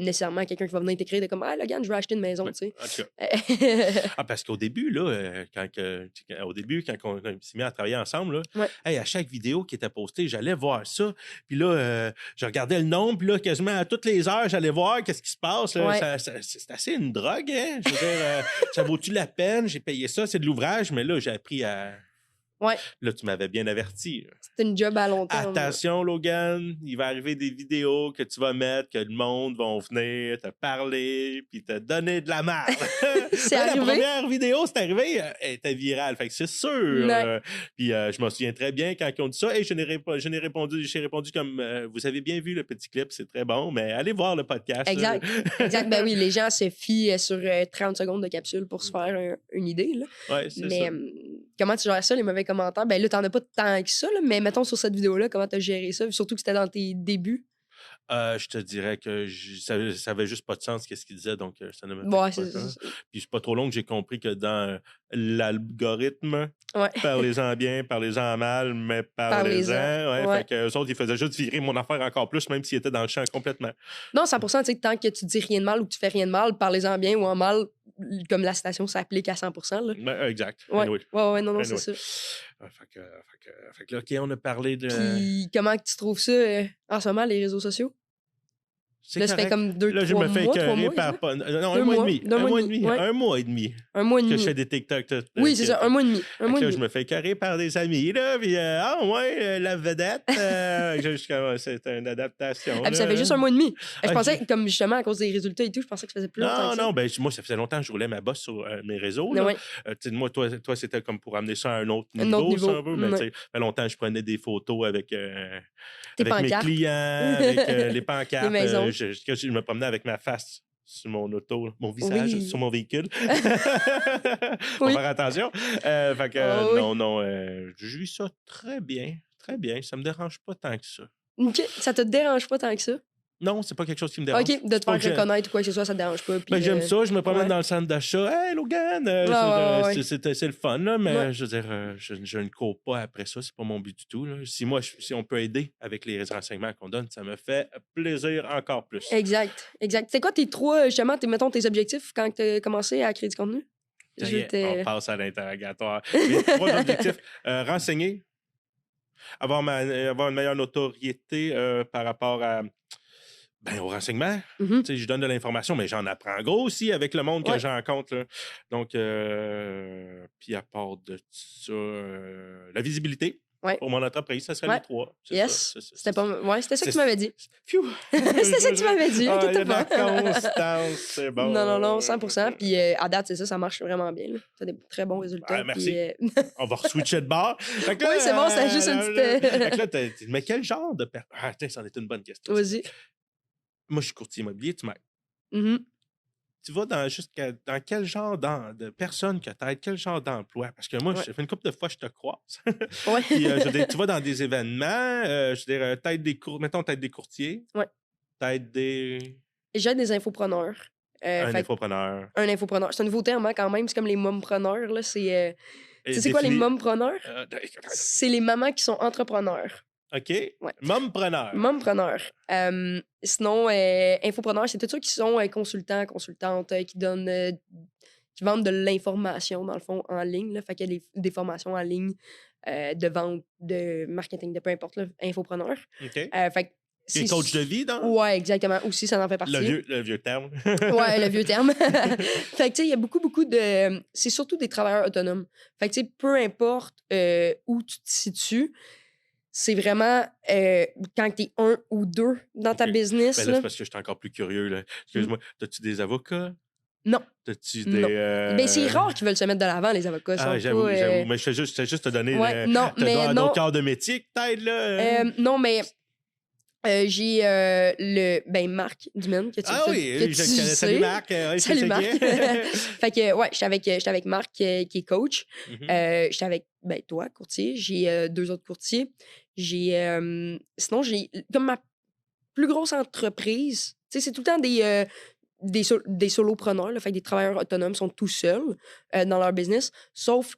Speaker 2: nécessairement quelqu'un qui va venir t'écrire de comme « Ah, Logan, je veux acheter une maison, tu sais. »
Speaker 1: parce qu'au début, là, quand on s'est mis à travailler ensemble, là, à chaque vidéo qui était postée, j'allais voir ça. Puis là, je regardais le nombre, puis là, quasiment à toutes les heures, j'allais voir qu'est-ce qui se passe. Là. C'est assez une drogue, hein? Je veux dire, ça vaut-tu la peine? J'ai payé ça, c'est de l'ouvrage, mais là, j'ai appris à... Là, tu m'avais bien averti.
Speaker 2: C'est une job à long terme.
Speaker 1: Attention, Logan, il va arriver des vidéos que tu vas mettre, que le monde va venir te parler puis te donner de la merde.
Speaker 2: C'est arrivé.
Speaker 1: La première vidéo, c'est arrivé, elle était virale. Fait que c'est sûr. Puis je me souviens très bien quand ils ont dit ça. Hey, j'ai répondu comme vous avez bien vu le petit clip, c'est très bon, mais allez voir le podcast.
Speaker 2: Exact. Ben oui, les gens se fient sur 30 secondes de capsule pour se faire une idée. Là.
Speaker 1: Ouais, c'est ça.
Speaker 2: Comment tu gères ça, les mauvais commentaires? Ben là, t'en as pas tant que ça, là, mais mettons sur cette vidéo-là, comment t'as géré ça? Surtout que c'était dans tes débuts.
Speaker 1: Je te dirais que ça avait juste pas de sens qu'est-ce qu'il disait, donc ça ne me fait pas. Puis c'est pas trop long que j'ai compris que dans l'algorithme, parlez-en bien, parlez-en mal, mais parlez-en. Fait que eux autres, ils faisaient juste virer mon affaire encore plus, même s'ils étaient dans le champ complètement.
Speaker 2: Non, 100%, tu sais, tant que tu dis rien de mal ou que tu fais rien de mal, parlez-en bien ou en mal, comme la citation s'applique à 100%. Là.
Speaker 1: Ben, exact.
Speaker 2: Non, c'est ça.
Speaker 1: Fait que là, OK, on a parlé de...
Speaker 2: Puis comment tu trouves ça en ce moment, les réseaux sociaux? Là, ça fait comme 2-3 mois.
Speaker 1: Là, je me fais écœurer par... Non, un mois et demi. Un mois et demi. Que je fais des TikTok.
Speaker 2: Oui, c'est ça, un mois et demi.
Speaker 1: Je me fais écœurer par des amis, là, puis la vedette, c'est une adaptation.
Speaker 2: Puis ça fait juste un mois et demi. Je pensais, comme justement, à cause des résultats et tout, je pensais que ça faisait plus longtemps que ça.
Speaker 1: Non, ben moi, ça faisait longtemps que je roulais ma bosse sur mes réseaux. Moi, toi, c'était comme pour amener ça à un autre niveau, ça, un peu, mais ça fait longtemps que je prenais des photos avec mes clients, avec les pancartes. Je me promenais avec ma face sur mon auto, mon visage sur mon véhicule. Faut faire attention. Fait que je vis ça très bien, très bien. Ça me dérange pas tant que ça.
Speaker 2: OK. Ça te dérange pas tant que ça?
Speaker 1: Non, c'est pas quelque chose qui me dérange.
Speaker 2: OK, de te faire reconnaître ou quoi que ce soit, ça te dérange pas.
Speaker 1: Ben, j'aime ça, je me promène dans le centre d'achat. Hey, Logan! C'est le fun, là, mais je veux dire, je ne cours pas après ça, c'est pas mon but du tout. Là. Si on peut aider avec les renseignements qu'on donne, ça me fait plaisir encore plus.
Speaker 2: Exact. C'est quoi tes mettons, tes objectifs quand tu as commencé à créer du contenu?
Speaker 1: On passe à l'interrogatoire. Les 3 objectifs. Renseigner, avoir une meilleure notoriété par rapport au renseignement. Je donne de l'information, mais j'en apprends gros aussi avec le monde que je rencontre. Là. Donc, puis à part de ça, la visibilité pour mon entreprise, ça serait les 3.
Speaker 2: C'était ça que tu m'avais dit. C'était ça que tu m'avais dit.
Speaker 1: La constance, c'est bon.
Speaker 2: Non, 100%. Puis à date, c'est ça marche vraiment bien. Tu as des très bons résultats.
Speaker 1: Merci. On va re-switcher de bord.
Speaker 2: Oui, c'est bon, c'est juste une petite...
Speaker 1: mais quel genre de... ça en est une bonne question.
Speaker 2: Vas-y.
Speaker 1: Moi, je suis courtier immobilier, tu m'aides. Tu vas dans quel genre de personnes que tu aides, quel genre d'emploi? Parce que moi, ça fait une couple de fois que je te croise. Puis, je veux dire, tu vas dans des événements, t'aides des courtiers. T'aides des...
Speaker 2: J'aide des infopreneurs.
Speaker 1: Un infopreneur.
Speaker 2: Un infopreneur. C'est un nouveau terme, hein, quand même. C'est comme les mompreneurs. Là. C'est quoi les mompreneurs? C'est les mamans qui sont entrepreneurs.
Speaker 1: OK. Mompreneur.
Speaker 2: Sinon, infopreneur, c'est tous ceux qui sont consultants, consultantes, qui vendent de l'information, dans le fond, en ligne. Là. Fait qu'il y a des formations en ligne de vente, de marketing, de peu importe, là, infopreneur.
Speaker 1: OK.
Speaker 2: Fait
Speaker 1: c'est coach de vie, donc?
Speaker 2: Ouais, exactement. Aussi, ça en fait partie.
Speaker 1: Le vieux terme.
Speaker 2: Ouais, le vieux terme. Fait que, tu sais, il y a beaucoup de... C'est surtout des travailleurs autonomes. Fait que, tu sais, peu importe où tu te situes, c'est vraiment quand tu es un ou deux dans ta
Speaker 1: OK.
Speaker 2: business.
Speaker 1: Ben là,
Speaker 2: Là.
Speaker 1: c'est parce que je suis encore plus curieux. Là. Excuse-moi, as-tu des avocats?
Speaker 2: Non.
Speaker 1: T'as-tu
Speaker 2: Non.
Speaker 1: des.
Speaker 2: Ben, c'est rare qu'ils veulent se mettre de l'avant, les avocats. Ils
Speaker 1: Ah,
Speaker 2: sont
Speaker 1: j'avoue,
Speaker 2: pas,
Speaker 1: j'avoue. Mais je fais juste te donner.
Speaker 2: Ouais, non,
Speaker 1: T'as
Speaker 2: mais
Speaker 1: d'autres
Speaker 2: non.
Speaker 1: corps de métier, peut-être, là?
Speaker 2: Non, mais j'ai le Marc Dumaine que tu,
Speaker 1: Ah oui,
Speaker 2: que
Speaker 1: je
Speaker 2: tu
Speaker 1: le connais. Salut
Speaker 2: sais.
Speaker 1: Marc. Ouais,
Speaker 2: Salut
Speaker 1: c'est
Speaker 2: Marc.
Speaker 1: qui?
Speaker 2: Fait que ouais, j'étais avec Marc qui est coach.
Speaker 1: Mhm.
Speaker 2: J'étais avec toi, courtier. J'ai 2 autres courtiers. Sinon, j'ai comme ma plus grosse entreprise. Tu sais, c'est tout le temps des solopreneurs, là, fait que des travailleurs autonomes sont tout seuls dans leur business, sauf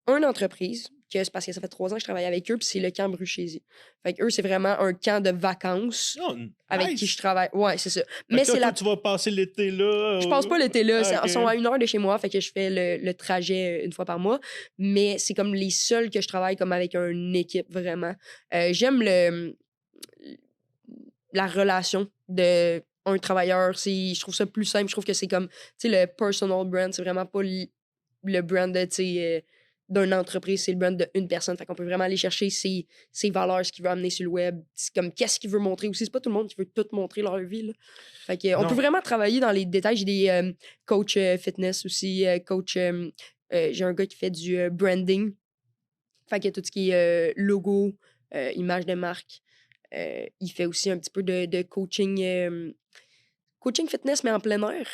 Speaker 2: une entreprise, que c'est parce que ça fait 3 ans que je travaille avec eux, puis c'est le camp Bruchésie. Fait que eux, c'est vraiment un camp de vacances
Speaker 1: Oh,
Speaker 2: avec
Speaker 1: nice.
Speaker 2: qui je travaille. Ouais, c'est ça.
Speaker 1: Fait
Speaker 2: Mais
Speaker 1: que là,
Speaker 2: c'est
Speaker 1: toi, tu vas passer l'été là.
Speaker 2: Je passe pas l'été là.
Speaker 1: Ah,
Speaker 2: Ils sont à
Speaker 1: ok.
Speaker 2: 1 heure de chez moi, fait que je fais le trajet une fois par mois. Mais c'est comme les seuls que je travaille comme avec une équipe, vraiment. J'aime la relation de un travailleur. Je trouve ça plus simple. Je trouve que c'est comme, tu sais, le personal brand, c'est vraiment pas le brand de, tu sais, d'une entreprise, c'est le brand d'une personne. Fait qu'on peut vraiment aller chercher ses valeurs, ce qu'il veut amener sur le web. C'est comme qu'est-ce qu'il veut montrer aussi. C'est pas tout le monde qui veut tout montrer leur vie, là. Fait que, on peut vraiment travailler dans les détails. J'ai des coachs fitness aussi, j'ai un gars qui fait du branding. Fait que tout ce qui est logo, image de marque. Il fait aussi un petit peu de coaching, coaching fitness, mais en plein air.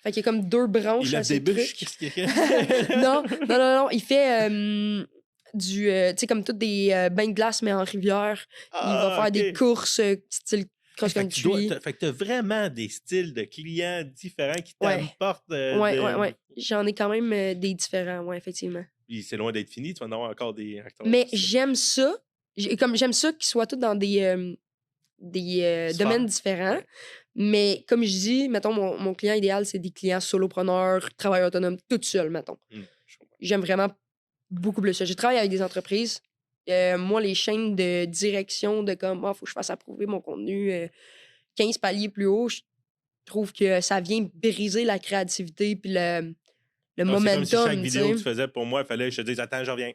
Speaker 2: Fait qu'il y a comme 2 branches
Speaker 1: Il
Speaker 2: à
Speaker 1: a
Speaker 2: ce
Speaker 1: des bûches,
Speaker 2: truc.
Speaker 1: qu'est-ce qu'il fait?
Speaker 2: Non. Il fait tu sais, comme toutes des bains de glace, mais en rivière. Il va faire des courses style cross-country.
Speaker 1: Fait que t'as vraiment des styles de clients différents qui
Speaker 2: Ouais.
Speaker 1: t'apportent.
Speaker 2: Ouais. J'en ai quand même des différents, ouais, effectivement.
Speaker 1: Puis c'est loin d'être fini, tu vas en avoir encore des.
Speaker 2: Mais j'aime ça. J'aime ça qu'ils soient tous dans des domaines différents.
Speaker 1: Ouais.
Speaker 2: Mais comme je dis, mettons, mon client idéal, c'est des clients solopreneurs, travailleurs autonomes, tout seuls, mettons. J'aime vraiment beaucoup plus ça. J'ai travaillé avec des entreprises. Moi, les chaînes de direction de comme, faut que je fasse approuver mon contenu 15 paliers plus haut, je trouve que ça vient briser la créativité puis le momentum.
Speaker 1: C'est comme si chaque vidéo
Speaker 2: t'sais.
Speaker 1: que tu faisais pour moi, il fallait que je te dise, attends, je reviens.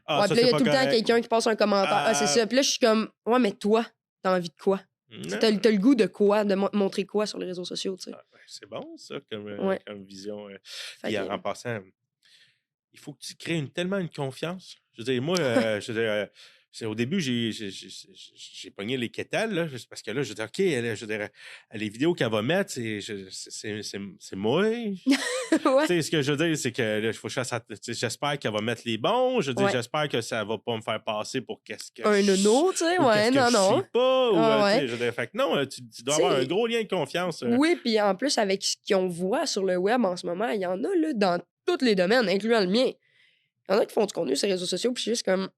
Speaker 1: Ah,
Speaker 2: Ouais,
Speaker 1: ça,
Speaker 2: puis là, il y
Speaker 1: c'est
Speaker 2: a
Speaker 1: pas
Speaker 2: tout le temps
Speaker 1: correct.
Speaker 2: quelqu'un qui passe un commentaire. C'est ça. Puis là, je suis comme, ouais, mais toi, t'as envie de quoi?
Speaker 1: Non.
Speaker 2: T'as le goût de quoi? De montrer quoi sur les réseaux sociaux, tu sais?
Speaker 1: C'est bon, ça, comme vision.
Speaker 2: Fait
Speaker 1: Puis
Speaker 2: que-
Speaker 1: en passant, il faut que tu crées tellement une confiance. Je veux dire, moi, au début, j'ai pogné les quétales, là, parce que là, je veux dire, OK, les vidéos qu'elle va mettre, c'est moi.
Speaker 2: Ouais.
Speaker 1: Tu sais, ce que je veux dire, c'est que là, j'espère qu'elle va mettre les bons. Je veux dire,
Speaker 2: Ouais.
Speaker 1: j'espère que ça va pas me faire passer pour qu'est-ce que
Speaker 2: Un nono, tu sais,
Speaker 1: ou
Speaker 2: ouais,
Speaker 1: qu'est-ce que
Speaker 2: non.
Speaker 1: je suis pas. Ou,
Speaker 2: Ah,
Speaker 1: tu sais,
Speaker 2: ouais.
Speaker 1: je veux dire, fait que non, tu dois avoir un gros lien de confiance.
Speaker 2: Oui, puis en plus, avec ce qu'on voit sur le web en ce moment, il y en a là, dans tous les domaines, incluant le mien. Il y en a qui font du contenu sur les réseaux sociaux, puis je suis juste comme.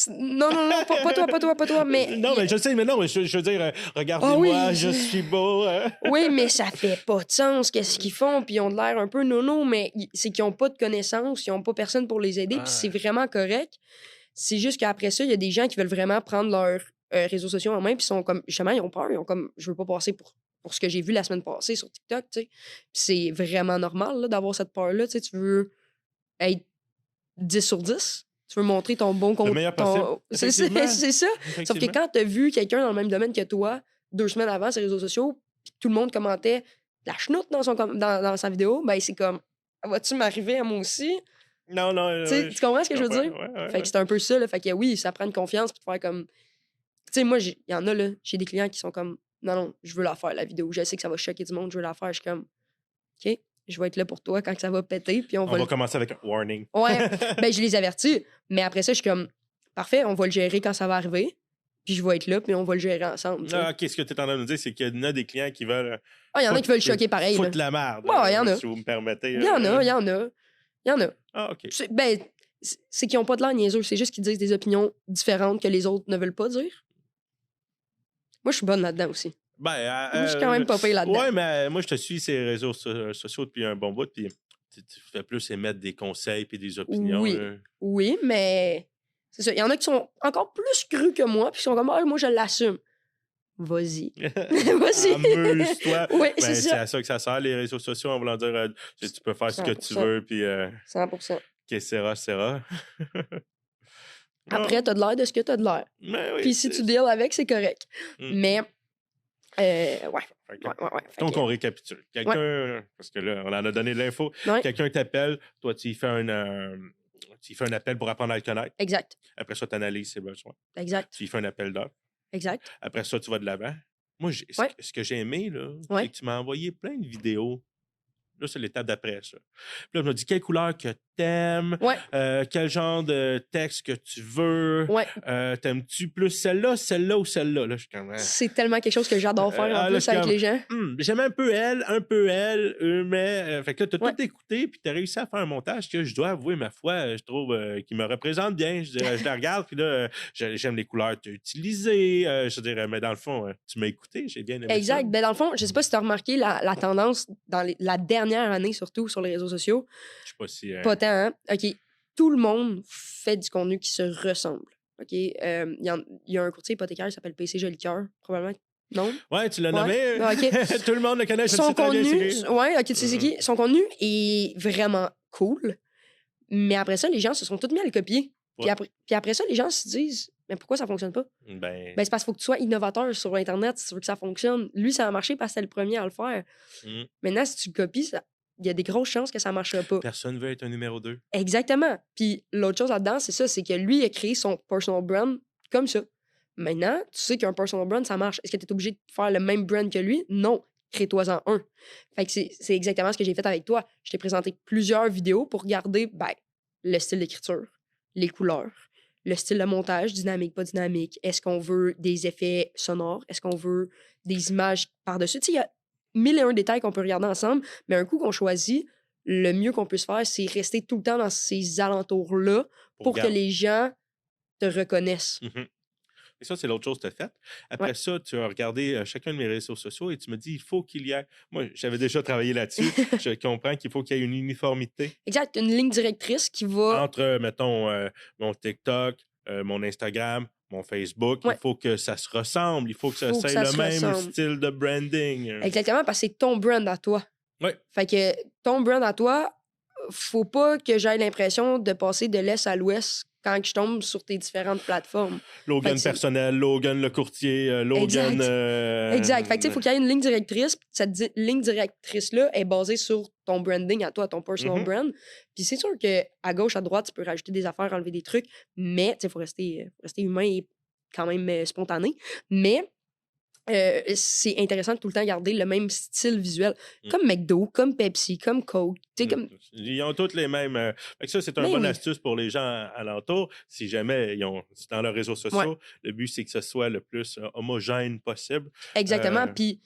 Speaker 2: Non, pas toi, mais.
Speaker 1: Non, mais je sais, mais non, mais je veux dire, regardez-moi,
Speaker 2: oui.
Speaker 1: je suis beau.
Speaker 2: Oui, mais ça fait pas de sens, qu'est-ce qu'ils font, puis ils ont de l'air un peu nono, mais c'est qu'ils ont pas de connaissances, ils ont pas personne pour les aider, puis c'est vraiment correct. C'est juste qu'après ça, il y a des gens qui veulent vraiment prendre leurs réseaux sociaux en main, puis sont comme, justement, ils ont peur, ils ont comme, je veux pas passer pour ce que j'ai vu la semaine passée sur TikTok, tu sais. Puis c'est vraiment normal, là, d'avoir cette peur-là, tu sais, tu veux être 10 sur 10. Tu veux montrer ton bon contenu.
Speaker 1: Le meilleur possible.
Speaker 2: C'est ça. Sauf que quand tu as vu quelqu'un dans le même domaine que toi 2 semaines avant sur les réseaux sociaux, puis tout le monde commentait la chenoute dans sa vidéo, ben c'est comme, vas-tu m'arriver à moi aussi?
Speaker 1: Non.
Speaker 2: Tu comprends ce que je veux dire?
Speaker 1: Ouais.
Speaker 2: Fait que c'est un peu ça. Là. Fait que oui, ça prend une confiance pour te faire comme. Tu sais, moi, il y en a, là, j'ai des clients qui sont comme, non, je veux la faire, la vidéo. Je sais que ça va choquer du monde, je veux la faire. Je suis comme, OK, je vais être là pour toi quand ça va péter. Puis on va
Speaker 1: commencer avec un warning.
Speaker 2: Ouais, ben je les avertis. Mais après ça, je suis comme, parfait, on va le gérer quand ça va arriver. Puis je vais être là, puis on va le gérer ensemble.
Speaker 1: OK, ce que tu es en train de nous dire, c'est qu'il y en a des clients qui veulent.
Speaker 2: Ah, il y en a qui veulent choquer pareil.
Speaker 1: Foutre la merde.
Speaker 2: Ouais, il y en a.
Speaker 1: Si vous me permettez.
Speaker 2: Il y en a.
Speaker 1: Ah, OK.
Speaker 2: C'est qu'ils n'ont pas de l'air niaiseux. C'est juste qu'ils disent des opinions différentes que les autres ne veulent pas dire. Moi, je suis bonne là-dedans aussi.
Speaker 1: Moi,
Speaker 2: je suis quand même pas payée là-dedans.
Speaker 1: Ouais, mais moi, je te suis sur les réseaux sociaux depuis un bon bout, puis tu fais plus émettre des conseils puis des opinions.
Speaker 2: Oui, mais c'est ça. Il y en a qui sont encore plus crus que moi, puis qui sont comme, moi, je l'assume. Vas-y. Vas-y.
Speaker 1: Amuse-toi.
Speaker 2: Oui,
Speaker 1: c'est
Speaker 2: ça.
Speaker 1: C'est à ça que ça sert, les réseaux sociaux, en voulant dire tu peux faire ce que tu veux, puis
Speaker 2: 100%.
Speaker 1: que sera.
Speaker 2: Après, t'as de l'air de ce que t'as de l'air.
Speaker 1: Mais oui,
Speaker 2: Puis si tu deals avec, c'est correct.
Speaker 1: Mm.
Speaker 2: Mais, ouais.
Speaker 1: Fait que-
Speaker 2: Ouais.
Speaker 1: Donc, on récapitule. Quelqu'un, parce que là, on en a donné de l'info,
Speaker 2: Ouais,
Speaker 1: quelqu'un t'appelle, toi, tu y fais un appel pour apprendre à le connaître.
Speaker 2: exact.
Speaker 1: Après ça, tu analyses ses besoins.
Speaker 2: Exact.
Speaker 1: Tu y fais un appel d'offres.
Speaker 2: Exact.
Speaker 1: Après ça, tu vas de l'avant. Moi,
Speaker 2: Ouais.
Speaker 1: ce que j'ai aimé, là,
Speaker 2: Ouais.
Speaker 1: c'est que tu m'as envoyé plein de vidéos. Là, c'est l'étape d'après, ça. Puis là, on m'a dit quelle couleur que t'aimes,
Speaker 2: Ouais.
Speaker 1: quel genre de texte que tu veux.
Speaker 2: Ouais.
Speaker 1: T'aimes-tu plus celle-là ou celle-là? Là, je suis comme...
Speaker 2: C'est tellement quelque chose que j'adore faire en
Speaker 1: là,
Speaker 2: plus
Speaker 1: je suis
Speaker 2: avec
Speaker 1: comme,
Speaker 2: les gens.
Speaker 1: J'aime un peu elle, mais... fait que là, t'as tout écouté, puis t'as réussi à faire un montage que je dois avouer, ma foi, je trouve qu'il me représente bien. Je dirais, je la regarde, puis là, j'aime les couleurs que tu as utilisées. Je dirais, mais dans le fond, tu m'as écouté, j'ai bien aimé
Speaker 2: Exact.
Speaker 1: ça.
Speaker 2: Ben, dans le fond, je sais pas si tu as remarqué la tendance dans la dernière année, surtout sur les réseaux sociaux.
Speaker 1: Je sais pas si...
Speaker 2: Pas tant, hein? OK. Tout le monde fait du contenu qui se ressemble. OK? Il y a un courtier hypothécaire qui s'appelle PC Jolicoeur, probablement. Non?
Speaker 1: Ouais, tu l'as
Speaker 2: Ouais.
Speaker 1: nommé.
Speaker 2: Ah, OK.
Speaker 1: Tout le monde le connaît, je le
Speaker 2: Son
Speaker 1: sais très bien,
Speaker 2: contenu,
Speaker 1: c'est qui.
Speaker 2: ouais, OK, tu sais c'est qui? Son contenu est vraiment cool. Mais après ça, les gens se sont tous mis à le copier. Puis
Speaker 1: Ouais.
Speaker 2: après ça, les gens se disent, mais pourquoi ça fonctionne pas?
Speaker 1: Ben,
Speaker 2: Ben, c'est parce qu'il faut que tu sois innovateur sur Internet si tu veux que ça fonctionne. Lui, ça a marché parce que c'était le premier à le faire.
Speaker 1: mm.
Speaker 2: Maintenant, si tu le copies, il y a des grosses chances que ça ne marchera pas.
Speaker 1: Personne veut être un numéro 2.
Speaker 2: Exactement. Puis l'autre chose là-dedans, c'est ça, c'est que lui a créé son personal brand comme ça. Maintenant, tu sais qu'un personal brand, ça marche. Est-ce que tu es obligé de faire le même brand que lui? Non. Crée-toi-en un. Fait que c'est exactement ce que j'ai fait avec toi. Je t'ai présenté plusieurs vidéos pour regarder le style d'écriture, les couleurs, le style de montage, dynamique, pas dynamique. Est-ce qu'on veut des effets sonores? Est-ce qu'on veut des images par-dessus? Tu sais, il y a 1001 détails qu'on peut regarder ensemble, mais un coup qu'on choisit, le mieux qu'on puisse faire, c'est rester tout le temps dans ces alentours-là pour que les gens te reconnaissent.
Speaker 1: Mm-hmm. Et ça, c'est l'autre chose que tu as faite. Après ça, tu as regardé chacun de mes réseaux sociaux et tu me dis, il faut qu'il y ait... Moi, j'avais déjà travaillé là-dessus. Je comprends qu'il faut qu'il y ait une uniformité.
Speaker 2: Exact. Une ligne directrice qui va...
Speaker 1: Entre, mettons, mon TikTok, mon Instagram, mon Facebook, il faut que ça se ressemble. Il faut que ça soit le même style de branding.
Speaker 2: Exactement, parce que c'est ton brand à toi.
Speaker 1: Oui.
Speaker 2: Fait que ton brand à toi, faut pas que j'aie l'impression de passer de l'est à l'ouest quand je tombe sur tes différentes plateformes.
Speaker 1: Logan personnel, Logan le courtier, Logan...
Speaker 2: Exact. Fait que, il faut qu'il y ait une ligne directrice. Cette ligne directrice-là est basée sur ton branding à toi, ton personal brand. Puis c'est sûr qu'à gauche, à droite, tu peux rajouter des affaires, enlever des trucs, mais il faut rester humain et quand même spontané. Mais c'est intéressant de tout le temps garder le même style visuel. Comme McDo, comme Pepsi, comme Coke. Comme...
Speaker 1: Ils ont toutes les mêmes... Fait que ça, c'est une bonne astuce pour les gens alentours. Si jamais ils ont dans leurs réseaux sociaux, le but, c'est que ce soit le plus homogène possible.
Speaker 2: Exactement. Puis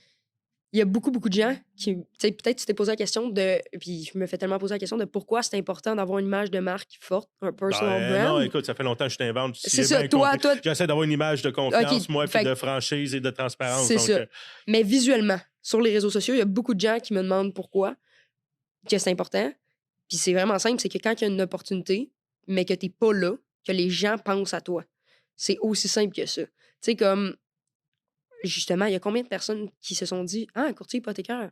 Speaker 2: il y a beaucoup de gens qui... Peut-être tu t'es posé la question de... Puis je me fais tellement poser la question de pourquoi c'est important d'avoir une image de marque forte, un personal brand.
Speaker 1: Non, écoute, ça fait longtemps que je t'invente.
Speaker 2: C'est ça, toi...
Speaker 1: J'essaie d'avoir une image de confiance, moi, puis de franchise et de transparence.
Speaker 2: C'est ça. Mais visuellement, sur les réseaux sociaux, il y a beaucoup de gens qui me demandent pourquoi, que c'est important. Puis c'est vraiment simple, c'est que quand il y a une opportunité, mais que t'es pas là, que les gens pensent à toi. C'est aussi simple que ça. Tu sais, comme... Justement, il y a combien de personnes qui se sont dit « Ah, un courtier hypothécaire,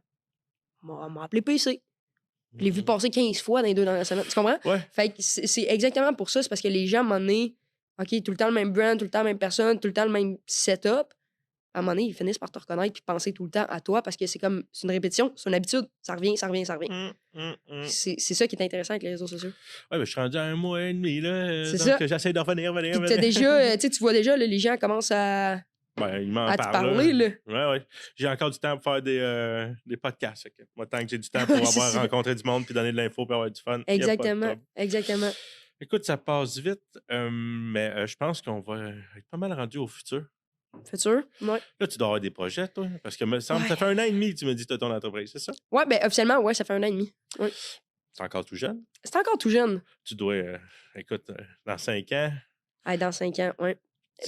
Speaker 2: m'a appelé PC. » Je l'ai vu passer 15 fois dans les 2 dernières semaines. Tu comprends?
Speaker 1: Ouais.
Speaker 2: Fait que c'est exactement pour ça. C'est parce que les gens, à un moment donné, OK, tout le temps le même brand, tout le temps la même personne, tout le temps le même setup. À un moment donné, ils finissent par te reconnaître puis penser tout le temps à toi parce que c'est comme... C'est une répétition, c'est une habitude. Ça revient. C'est ça qui est intéressant avec les réseaux sociaux.
Speaker 1: Ouais, mais je suis rendu à 1 mois et demi, là.
Speaker 2: C'est
Speaker 1: donc
Speaker 2: ça.
Speaker 1: J'essaie de revenir.
Speaker 2: Puis déjà, tu vois déjà, là, les gens commencent à...
Speaker 1: ils m'en
Speaker 2: à te parler, là.
Speaker 1: Ouais. J'ai encore du temps pour faire des podcasts. Okay. Moi, tant que j'ai du temps pour avoir rencontré du monde puis donner de l'info pour avoir du fun.
Speaker 2: Exactement.
Speaker 1: Écoute, ça passe vite, mais je pense qu'on va être pas mal rendu au futur.
Speaker 2: Futur? Ouais.
Speaker 1: Là, tu dois avoir des projets, toi. Parce que ça fait 1 an et demi que tu me dis que tu as ton entreprise, c'est ça?
Speaker 2: Ouais, ben officiellement, ouais, ça fait 1 an et demi. Ouais.
Speaker 1: C'est encore tout jeune?
Speaker 2: C'est encore tout jeune.
Speaker 1: Tu dois, écoute, dans 5 ans...
Speaker 2: Dans 5 ans, ouais.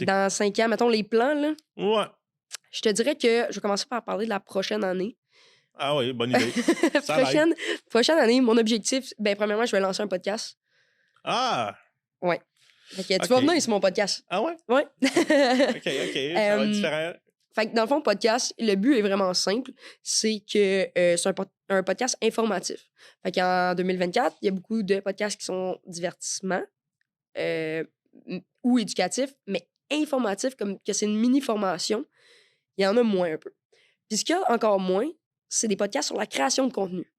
Speaker 2: Dans 5 ans, mettons les plans, là.
Speaker 1: Ouais.
Speaker 2: Je te dirais que je vais commencer par parler de la prochaine année.
Speaker 1: Ah oui, bonne idée.
Speaker 2: prochaine année, mon objectif, premièrement, je vais lancer un podcast.
Speaker 1: Ah!
Speaker 2: Ouais. Fait que tu vas venir sur mon podcast.
Speaker 1: Ah ouais?
Speaker 2: Ouais.
Speaker 1: OK. Ça va être différent.
Speaker 2: Fait que dans le fond, podcast, le but est vraiment simple. C'est que c'est un podcast informatif. Fait qu'en 2024, il y a beaucoup de podcasts qui sont divertissement. ou éducatif, mais informatif, comme que c'est une mini-formation, il y en a moins un peu. Puis ce qu'il y a encore moins, c'est des podcasts sur la création de contenu.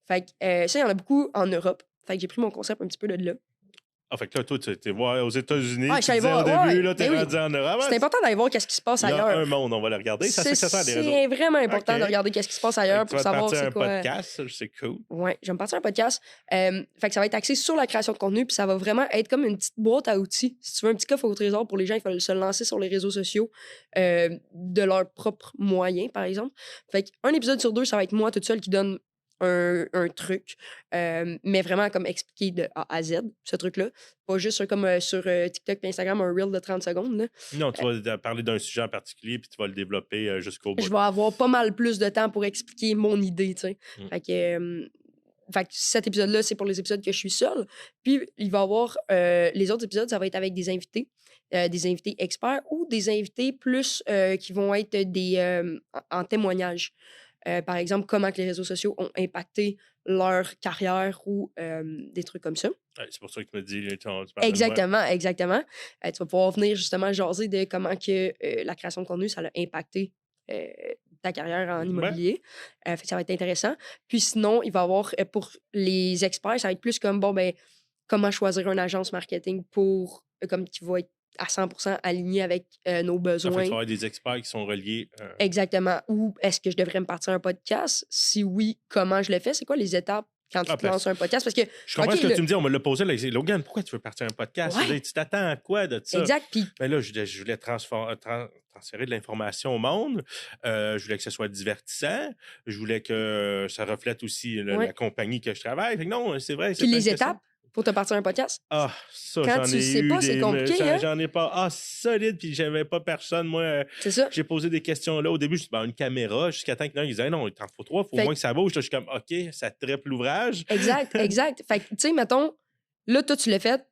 Speaker 2: Fait que ça, il y en a beaucoup en Europe. Fait que j'ai pris mon concept un petit peu de là.
Speaker 1: Ah, fait que là, toi, tu es voir aux États-Unis,
Speaker 2: Ouais, je
Speaker 1: tu
Speaker 2: suis allé
Speaker 1: disais au
Speaker 2: voir,
Speaker 1: début,
Speaker 2: ouais,
Speaker 1: là, t'es
Speaker 2: ben oui.
Speaker 1: rendu en Europe.
Speaker 2: C'est important d'aller voir qu'est-ce qui se passe
Speaker 1: Il y a
Speaker 2: ailleurs.
Speaker 1: un monde, on va le regarder. Ça, c'est ça, des réseaux.
Speaker 2: C'est vraiment important
Speaker 1: Ok.
Speaker 2: de regarder qu'est-ce qui se passe
Speaker 1: Fait
Speaker 2: ailleurs
Speaker 1: que tu
Speaker 2: pour
Speaker 1: vas te
Speaker 2: savoir
Speaker 1: partir
Speaker 2: c'est
Speaker 1: un
Speaker 2: quoi.
Speaker 1: podcast, c'est cool.
Speaker 2: Ouais, je vais me partir un podcast. Fait que ça va être axé sur la création de contenu, puis ça va vraiment être comme une petite boîte à outils. Si tu veux un petit coffre au trésor pour les gens qui veulent se lancer sur les réseaux sociaux de leurs propres moyens, par exemple. Fait qu'un épisode sur 2, ça va être moi toute seule qui donne un truc, mais vraiment comme expliquer de A à Z, ce truc-là. Pas juste comme sur TikTok et Instagram, un reel de 30 secondes. Là.
Speaker 1: Non, tu vas parler d'un sujet en particulier, puis tu vas le développer jusqu'au bout.
Speaker 2: Je vais avoir pas mal plus de temps pour expliquer mon idée, tu sais.
Speaker 1: Mm.
Speaker 2: Fait que cet épisode-là, c'est pour les épisodes que je suis seule. Puis, il va y avoir les autres épisodes, ça va être avec des invités experts ou des invités plus qui vont être en témoignage. Par exemple, comment que les réseaux sociaux ont impacté leur carrière ou des trucs comme ça.
Speaker 1: Ouais, c'est pour ça que tu me dis, tu parles de moi.
Speaker 2: Exactement. Tu vas pouvoir venir justement jaser de comment que la création de contenu, ça a impacté ta carrière en immobilier. Fait que ça va être intéressant. Puis sinon, il va y avoir, pour les experts, ça va être plus comme, bon, ben, comment choisir une agence marketing pour, comme qui va être à 100% aligné avec nos
Speaker 1: Ça fait que tu vas
Speaker 2: besoins.
Speaker 1: avoir des experts qui sont reliés.
Speaker 2: Exactement. Ou est-ce que je devrais me partir un podcast? Si oui, comment je le fais? C'est quoi les étapes quand tu te lances un podcast? Parce que,
Speaker 1: je comprends ce que tu me dis. On me l'a posé. Là, Logan, pourquoi tu veux partir un podcast?
Speaker 2: Ouais.
Speaker 1: Tu t'attends à quoi de ça?
Speaker 2: Exact. Puis,
Speaker 1: Mais là, je voulais transférer de l'information au monde. Je voulais que ce soit divertissant. Je voulais que ça reflète aussi la compagnie que je travaille. Fait que non, c'est vrai.
Speaker 2: puis les étapes pour te partir un podcast?
Speaker 1: Ah, ça,
Speaker 2: Quand
Speaker 1: j'en
Speaker 2: tu
Speaker 1: ai
Speaker 2: sais
Speaker 1: eu
Speaker 2: pas, c'est compliqué, hein?
Speaker 1: J'en ai pas. Ah, solide, puis j'avais pas personne. Moi,
Speaker 2: C'est ça.
Speaker 1: j'ai posé des questions là. Au début, je dis, une caméra, jusqu'à temps qu'il disait, non, il t'en faut 3, il faut au moins que ça bouge. Là, je suis comme, OK, ça tripe l'ouvrage.
Speaker 2: Exact. Fait que, tu sais, mettons, là, toi, tu l'as fait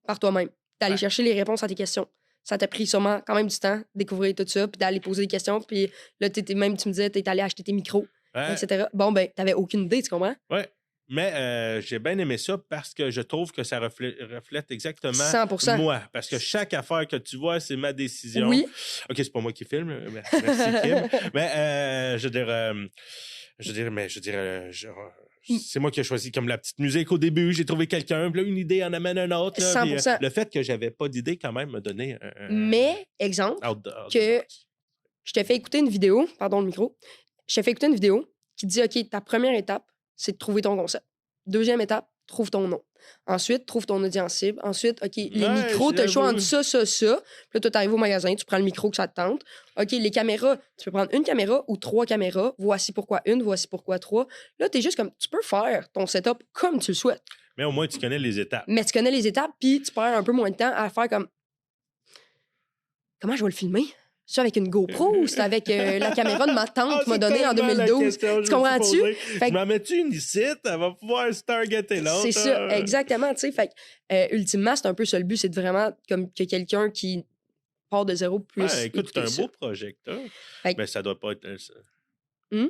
Speaker 2: par toi-même. T'es allé chercher les réponses à tes questions. Ça t'a pris sûrement quand même du temps de découvrir tout ça, puis d'aller poser des questions. Puis là, même, tu me disais, t'es allé acheter tes micros, etc. Bon, ben, t'avais aucune idée, tu comprends?
Speaker 1: Ouais. Mais j'ai bien aimé ça parce que je trouve que ça reflète exactement
Speaker 2: 100%.
Speaker 1: moi. Parce que chaque affaire que tu vois, c'est ma décision.
Speaker 2: Oui.
Speaker 1: OK, c'est pas moi qui filme. Merci, Kim. Mais je dirais, c'est moi qui ai choisi comme la petite musique au début. J'ai trouvé quelqu'un, puis là, une idée en amène un autre. Là,
Speaker 2: 100%.
Speaker 1: Puis, le fait que j'avais pas d'idée, quand même, m'a donné
Speaker 2: Mais, exemple, que je t'ai fait écouter une vidéo, pardon le micro, je t'ai fait écouter une vidéo qui dit, OK, ta première étape, c'est de trouver ton concept. Deuxième étape, trouve ton nom. Ensuite, trouve ton audience cible. Ensuite, OK, les micros, tu as le choix entre ça. Puis là, toi, tu arrives au magasin, tu prends le micro que ça te tente. OK, les caméras, tu peux prendre une caméra ou 3 caméras. Voici pourquoi une, voici pourquoi 3. Là, tu es juste comme, tu peux faire ton setup comme tu le souhaites.
Speaker 1: Mais au moins, tu connais les étapes.
Speaker 2: Mais tu connais les étapes, puis tu perds un peu moins de temps à faire comme, comment je vais le filmer? C'est avec une GoPro ou c'est avec la caméra de ma tante qui m'a donné en 2012? Tu comprends-tu?
Speaker 1: Je m'en mets-tu une ici? Elle va pouvoir se targeter l'autre.
Speaker 2: C'est ça, exactement. Tu sais, fait ultimement, c'est un peu ça le but, c'est de vraiment comme que quelqu'un qui part de zéro puisse.
Speaker 1: Écoute, c'est un beau projecteur. Mais ça doit pas être.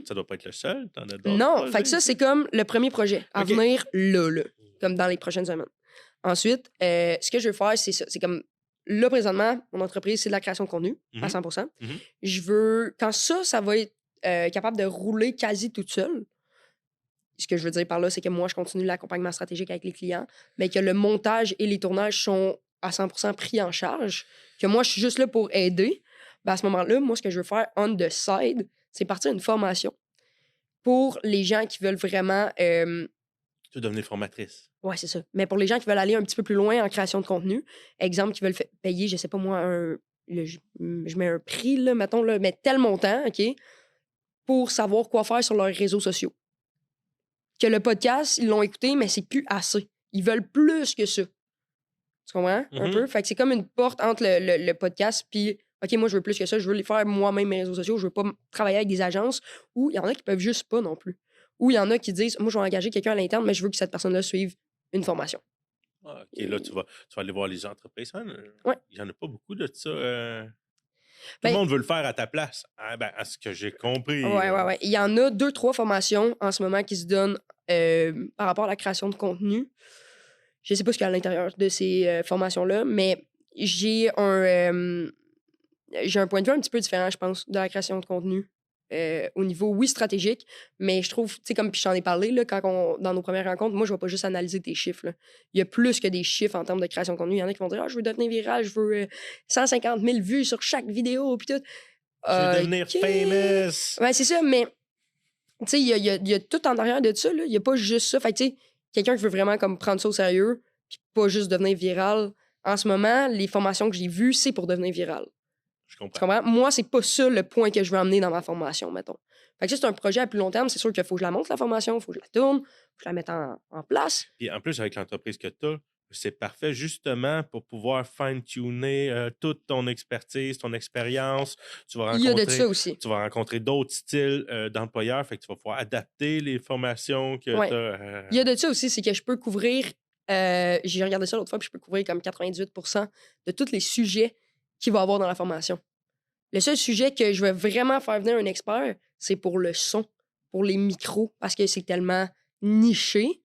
Speaker 1: Ça doit pas être le seul. T'en as d'autres.
Speaker 2: Non, fait que ça, c'est comme le premier projet à venir là, comme dans les prochaines semaines. Ensuite, ce que je veux faire, c'est ça. C'est comme. Là, présentement, mon entreprise, c'est de la création de contenu à 100%. Je veux, quand ça va être capable de rouler quasi toute seule, ce que je veux dire par là, c'est que moi, je continue l'accompagnement stratégique avec les clients, mais que le montage et les tournages sont à 100% pris en charge, que moi, je suis juste là pour aider. Ben, à ce moment-là, moi, ce que je veux faire on the side, c'est partir une formation pour les gens qui veulent vraiment...
Speaker 1: Tu veux devenir formatrice.
Speaker 2: Oui, c'est ça. Mais pour les gens qui veulent aller un petit peu plus loin en création de contenu, exemple, qui veulent payer, je sais pas moi, je mets un prix, là, mettons, là, mais tel montant, OK, pour savoir quoi faire sur leurs réseaux sociaux. Que le podcast, ils l'ont écouté, mais c'est plus assez. Ils veulent plus que ça. Tu comprends? Un peu? Fait que c'est comme une porte entre le podcast puis OK, moi, je veux plus que ça. Je veux les faire moi-même, mes réseaux sociaux. Je veux pas travailler avec des agences où il y en a qui peuvent juste pas non plus. Ou il y en a qui disent, moi, je vais engager quelqu'un à l'interne, mais je veux que cette personne-là suive une formation.
Speaker 1: OK, là, tu vas aller voir les entreprises.
Speaker 2: Ouais.
Speaker 1: Il n'y en a pas beaucoup de ça. Tout le monde veut le faire à ta place. Ah, à ce que j'ai compris.
Speaker 2: Ouais. Il y en a 2-3 formations en ce moment qui se donnent par rapport à la création de contenu. je sais pas ce qu'il y a à l'intérieur de ces formations-là, mais j'ai un point de vue un petit peu différent, je pense, de la création de contenu. Au niveau, oui, stratégique, mais je trouve, tu sais, comme puis je t'en ai parlé, là, dans nos premières rencontres, moi, je vais pas juste analyser tes chiffres. Là. Il y a plus que des chiffres en termes de création de contenu. Il y en a qui vont dire, je veux devenir viral, je veux 150 000 vues sur chaque vidéo, puis tout.
Speaker 1: Je veux devenir famous.
Speaker 2: Ouais, c'est ça, mais tu sais, il y a tout en arrière de ça. Il n'y a pas juste ça. Fait que, tu sais, quelqu'un qui veut vraiment comme, prendre ça au sérieux, puis pas juste devenir viral. En ce moment, les formations que j'ai vues, c'est pour devenir viral.
Speaker 1: Je comprends.
Speaker 2: Tu comprends? Moi, c'est pas ça le point que je veux amener dans ma formation, mettons. Fait que ça, c'est un projet à plus long terme. C'est sûr qu'il faut que je la monte, la formation, il faut que je la tourne, il faut que je la mette en place.
Speaker 1: Puis en plus, avec l'entreprise que tu as, c'est parfait justement pour pouvoir fine-tuner toute ton expertise, ton expérience.
Speaker 2: Il y a de ça aussi.
Speaker 1: Tu vas rencontrer d'autres styles d'employeurs, fait que tu vas pouvoir adapter les formations que
Speaker 2: Ouais.
Speaker 1: tu as.
Speaker 2: Il y a de ça aussi, c'est que je peux couvrir, j'ai regardé ça l'autre fois, puis je peux couvrir comme 98% de tous les sujets qu'il va y avoir dans la formation. Le seul sujet que je vais vraiment faire venir un expert, c'est pour le son, pour les micros, parce que c'est tellement niché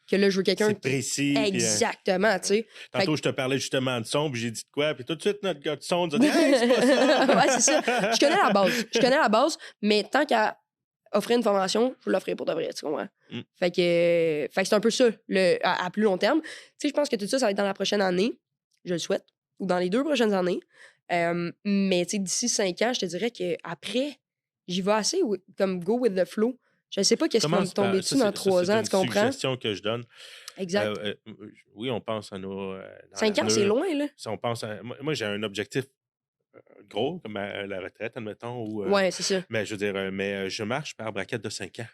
Speaker 2: que là, je veux quelqu'un
Speaker 1: C'est précis.
Speaker 2: Exactement, tu sais.
Speaker 1: Tantôt, je te parlais justement de son, puis j'ai dit de quoi, puis tout de suite, notre gars de son nous a dit hey, c'est pas ça!
Speaker 2: Ouais, c'est ça. Je connais la base, mais tant qu'à offrir une formation, je l'offrirai pour de vrai, tu comprends? Fait que c'est un peu ça, à plus long terme. Tu sais, je pense que tout ça, ça va être dans la prochaine année, je le souhaite, ou dans les 2 prochaines années. Mais tu sais, d'ici 5 ans, je te dirais qu'après, j'y vais assez comme go with the flow. Je ne sais pas qu'est-ce qui va me tomber dessus dans 3 ans, tu comprends?
Speaker 1: C'est une suggestion que je donne.
Speaker 2: Exact.
Speaker 1: Oui, on pense à nos...
Speaker 2: 5 ans, c'est loin, là.
Speaker 1: Si on pense moi, j'ai un objectif gros, comme la retraite, admettons.
Speaker 2: Ouais, c'est ça.
Speaker 1: Mais je veux dire, je marche par braquette de 5 ans.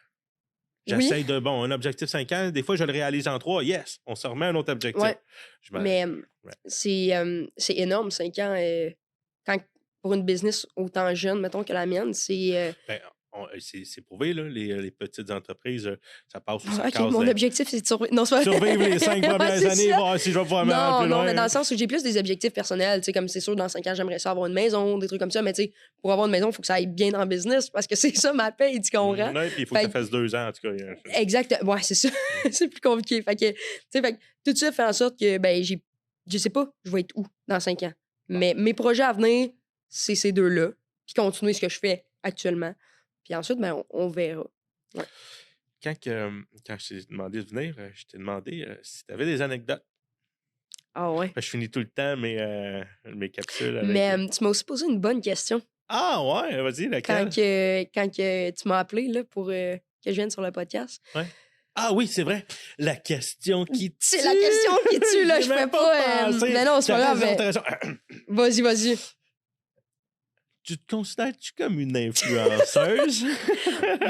Speaker 2: Oui.
Speaker 1: J'essaye un objectif 5 ans. Des fois, je le réalise en 3. Yes, on se remet un autre objectif.
Speaker 2: Ouais. Mais c'est énorme, 5 ans. Pour une business autant jeune, mettons, que la mienne, c'est...
Speaker 1: c'est prouvé, là, les petites entreprises, ça passe ou ça
Speaker 2: OK,
Speaker 1: casse.
Speaker 2: mon objectif, c'est de
Speaker 1: survivre les 5 premières années, voir si je vais pouvoir me rendre plus loin.
Speaker 2: Non, mais dans le sens où j'ai plus des objectifs personnels. Tu sais, comme c'est sûr, dans 5 ans, j'aimerais ça avoir une maison, des trucs comme ça. Mais tu sais, pour avoir une maison, il faut que ça aille bien dans le business parce que c'est ça ma paye, tu comprends?
Speaker 1: Oui, puis il faut que ça fasse 2 ans, en tout cas.
Speaker 2: Exact. Ouais, c'est ça. C'est plus compliqué. Fait que tout ça fait en sorte que, je sais pas, je vais être où dans 5 ans. Mais mes projets à venir, c'est ces 2-là. Puis continuer ce que je fais actuellement. Puis ensuite, on verra. Ouais.
Speaker 1: Quand je t'ai demandé de venir, je t'ai demandé si tu avais des anecdotes.
Speaker 2: Ah ouais?
Speaker 1: Je finis tout le temps mes capsules.
Speaker 2: Mais tu m'as aussi posé une bonne question.
Speaker 1: Ah ouais? Vas-y, laquelle?
Speaker 2: Quand tu m'as appelé là, pour que je vienne sur le podcast.
Speaker 1: Ouais. Ah oui, c'est vrai. La question qui tue.
Speaker 2: C'est la question qui tue, là. Je fais pas... Mais non, c'est pas grave. Vas-y.
Speaker 1: Tu te considères-tu comme une influenceuse?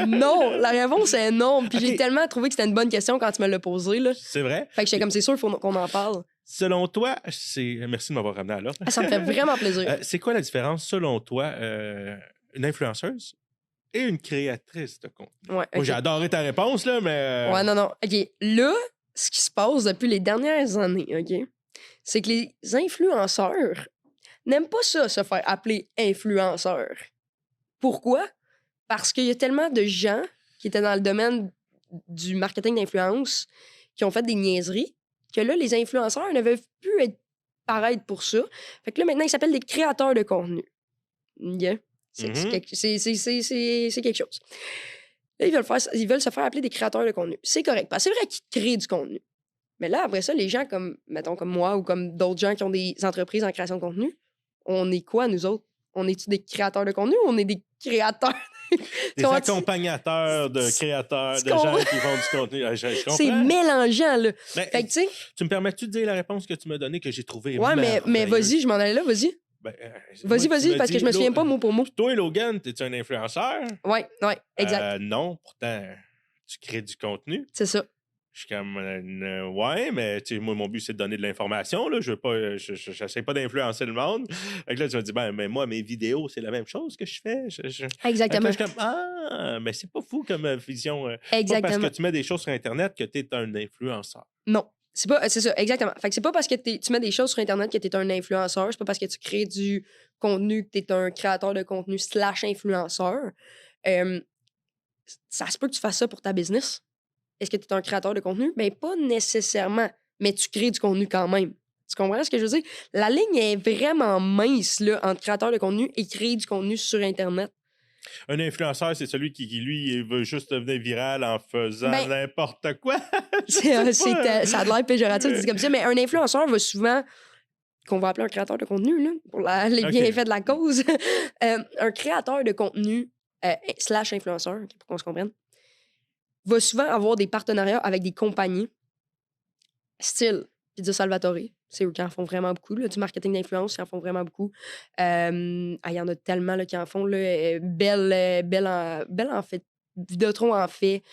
Speaker 2: Non, la réponse est non. Puis j'ai tellement trouvé que c'était une bonne question quand tu me l'as posée, là.
Speaker 1: C'est vrai?
Speaker 2: Fait que j'étais comme, c'est sûr, il faut qu'on en parle.
Speaker 1: Selon toi, merci de m'avoir ramené à l'ordre.
Speaker 2: Ça me fait vraiment plaisir.
Speaker 1: C'est quoi la différence, selon toi, une influenceuse et une créatrice de contenu?
Speaker 2: Ouais, okay.
Speaker 1: Moi, j'ai adoré ta réponse, là, mais...
Speaker 2: Ouais, non. OK, là, ce qui se passe depuis les dernières années, OK, c'est que les influenceurs n'aiment pas ça, se faire appeler influenceur. Pourquoi? Parce qu'il y a tellement de gens qui étaient dans le domaine du marketing d'influence qui ont fait des niaiseries que là, les influenceurs ne veulent plus paraître pour ça. Fait que là, maintenant, ils s'appellent des créateurs de contenu. Yeah. C'est quelque chose. Là, ils veulent se faire appeler des créateurs de contenu. C'est correct, parce que c'est vrai qu'ils créent du contenu. Mais là, après ça, les gens mettons comme moi ou comme d'autres gens qui ont des entreprises en création de contenu, on est quoi, nous autres? On est-tu des créateurs de contenu ou on est des créateurs?
Speaker 1: Des accompagnateurs de créateurs, de gens qui font du contenu. Je comprends.
Speaker 2: C'est mélangeant, là.
Speaker 1: Mais,
Speaker 2: fait que,
Speaker 1: tu me permets-tu de dire la réponse que tu m'as donnée que j'ai trouvée
Speaker 2: ouais, mais vas-y, je m'en allais là, vas-y. Vas-y, parce que je me souviens pas mot pour mot.
Speaker 1: Toi, Logan, t'es-tu un influenceur?
Speaker 2: Ouais, exact.
Speaker 1: Non, pourtant, tu crées du contenu.
Speaker 2: C'est ça.
Speaker 1: Je suis comme, ouais, mais moi, mon but, c'est de donner de l'information. Là. Je n'essaie pas d'influencer le monde. Fait que là, tu vas dire, mais moi, mes vidéos, c'est la même chose que je fais.
Speaker 2: Exactement.
Speaker 1: Je suis comme, mais c'est pas fou comme vision.
Speaker 2: Exactement.
Speaker 1: Pas parce que tu mets des choses sur Internet que tu es un influenceur.
Speaker 2: Non. C'est ça, exactement. Fait que c'est pas parce que tu mets des choses sur Internet que tu es un influenceur. C'est pas parce que tu crées du contenu que tu es un créateur de contenu / influenceur. Ça se peut que tu fasses ça pour ta business. Est-ce que tu es un créateur de contenu? Bien, pas nécessairement. mais tu crées du contenu quand même. Tu comprends ce que je veux dire? La ligne est vraiment mince là, entre créateur de contenu et créer du contenu sur Internet.
Speaker 1: Un influenceur, c'est celui qui, lui, il veut juste devenir viral en faisant
Speaker 2: Ben,
Speaker 1: n'importe quoi.
Speaker 2: ça a l'air péjoratif de dire comme ça, mais un influenceur va souvent, qu'on va appeler un créateur de contenu, là, pour les bienfaits de la cause, un créateur de contenu slash influenceur, pour qu'on se comprenne, va souvent avoir des partenariats avec des compagnies, style Pizza Salvatore. C'est eux qui en font vraiment beaucoup. Là, du marketing d'influence, ils en font vraiment beaucoup. Il y en a tellement là, qui en font. Là, Belle en fait. Vidéotron en fait.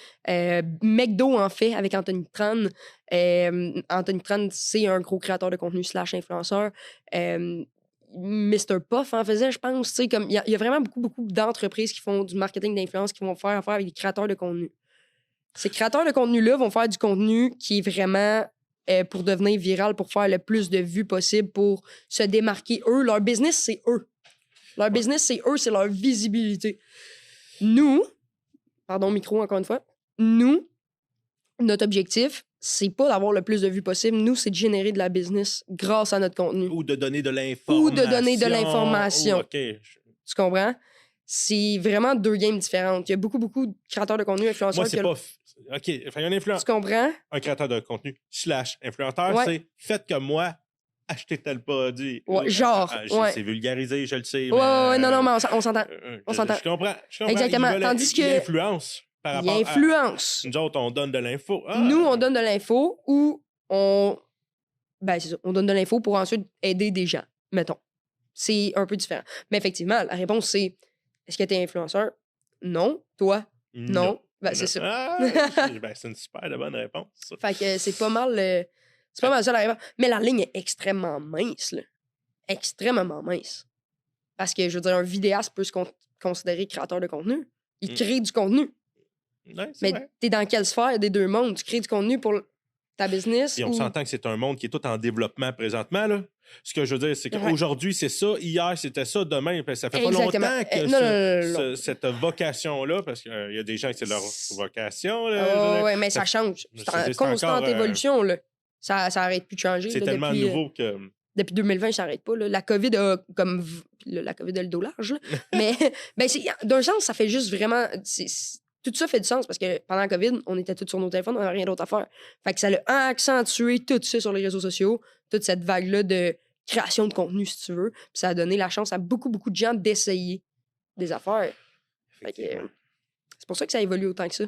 Speaker 2: McDo en fait avec Anthony Tran. Anthony Tran, c'est un gros créateur de contenu slash influenceur. Mr. Puff en faisait, je pense. Il y a vraiment beaucoup d'entreprises qui font du marketing d'influence qui vont faire affaire avec des créateurs de contenu. Ces créateurs de contenu-là vont faire du contenu qui est vraiment pour devenir viral, pour faire le plus de vues possible, pour se démarquer. Eux, leur business, c'est eux. Leur business, c'est eux, c'est leur visibilité. Nous, pardon, micro encore une fois, nous, notre objectif, c'est pas d'avoir le plus de vues possible. Nous, c'est de générer de la business grâce à notre contenu.
Speaker 1: Ou de donner de l'information.
Speaker 2: OK. Tu comprends? C'est vraiment deux games différentes. Il y a beaucoup de créateurs de contenu influenceurs.
Speaker 1: Moi, c'est pas... OK, un influenceur.
Speaker 2: Tu comprends?
Speaker 1: Un créateur de contenu slash influenceur, c'est faites comme moi, achetez tel produit.
Speaker 2: Ouais, genre.
Speaker 1: C'est vulgarisé, je le sais.
Speaker 2: Ouais, non, mais on s'entend.
Speaker 1: Je comprends.
Speaker 2: Exactement. Tandis que.
Speaker 1: Il influence par rapport
Speaker 2: influence.
Speaker 1: Nous autres, on donne de l'info.
Speaker 2: Nous, on donne de l'info ou on. Ben, c'est ça. On donne de l'info pour ensuite aider des gens, mettons. C'est un peu différent. Mais effectivement, la réponse, c'est est-ce que tu es influenceur? Non. Toi? Non. Ben, c'est ça.
Speaker 1: C'est une super de bonne réponse. Ça.
Speaker 2: Fait que c'est pas mal. C'est pas mal ça la réponse. Mais la ligne est extrêmement mince, là. Extrêmement mince. Parce que, je veux dire, un vidéaste peut se considérer créateur de contenu. Il crée du contenu.
Speaker 1: Ouais,
Speaker 2: mais
Speaker 1: vrai.
Speaker 2: T'es dans quelle sphère des deux mondes? Tu crées du contenu pour ta business?
Speaker 1: Et on s'entend que c'est un monde qui est tout en développement présentement, là. Ce que je veux dire, c'est qu'aujourd'hui, c'est ça. Hier, c'était ça. Demain, ça fait pas longtemps que cette vocation-là, parce qu'il y a des gens qui c'est leur vocation.
Speaker 2: Oui, mais ça change. C'est en constante évolution. Là. Ça n'arrête plus de changer.
Speaker 1: C'est tellement nouveau que...
Speaker 2: Depuis 2020, ça n'arrête pas. Là. La COVID a comme... La COVID a le dos large. Là. Mais d'un sens, ça fait juste vraiment... Tout ça fait du sens parce que pendant la COVID, on était tous sur nos téléphones, on n'avait rien d'autre à faire. Fait que ça a accentué tout ça sur les réseaux sociaux, toute cette vague-là de création de contenu, si tu veux. Puis ça a donné la chance à beaucoup de gens d'essayer des affaires. Fait que, c'est pour ça que ça évolue autant que ça.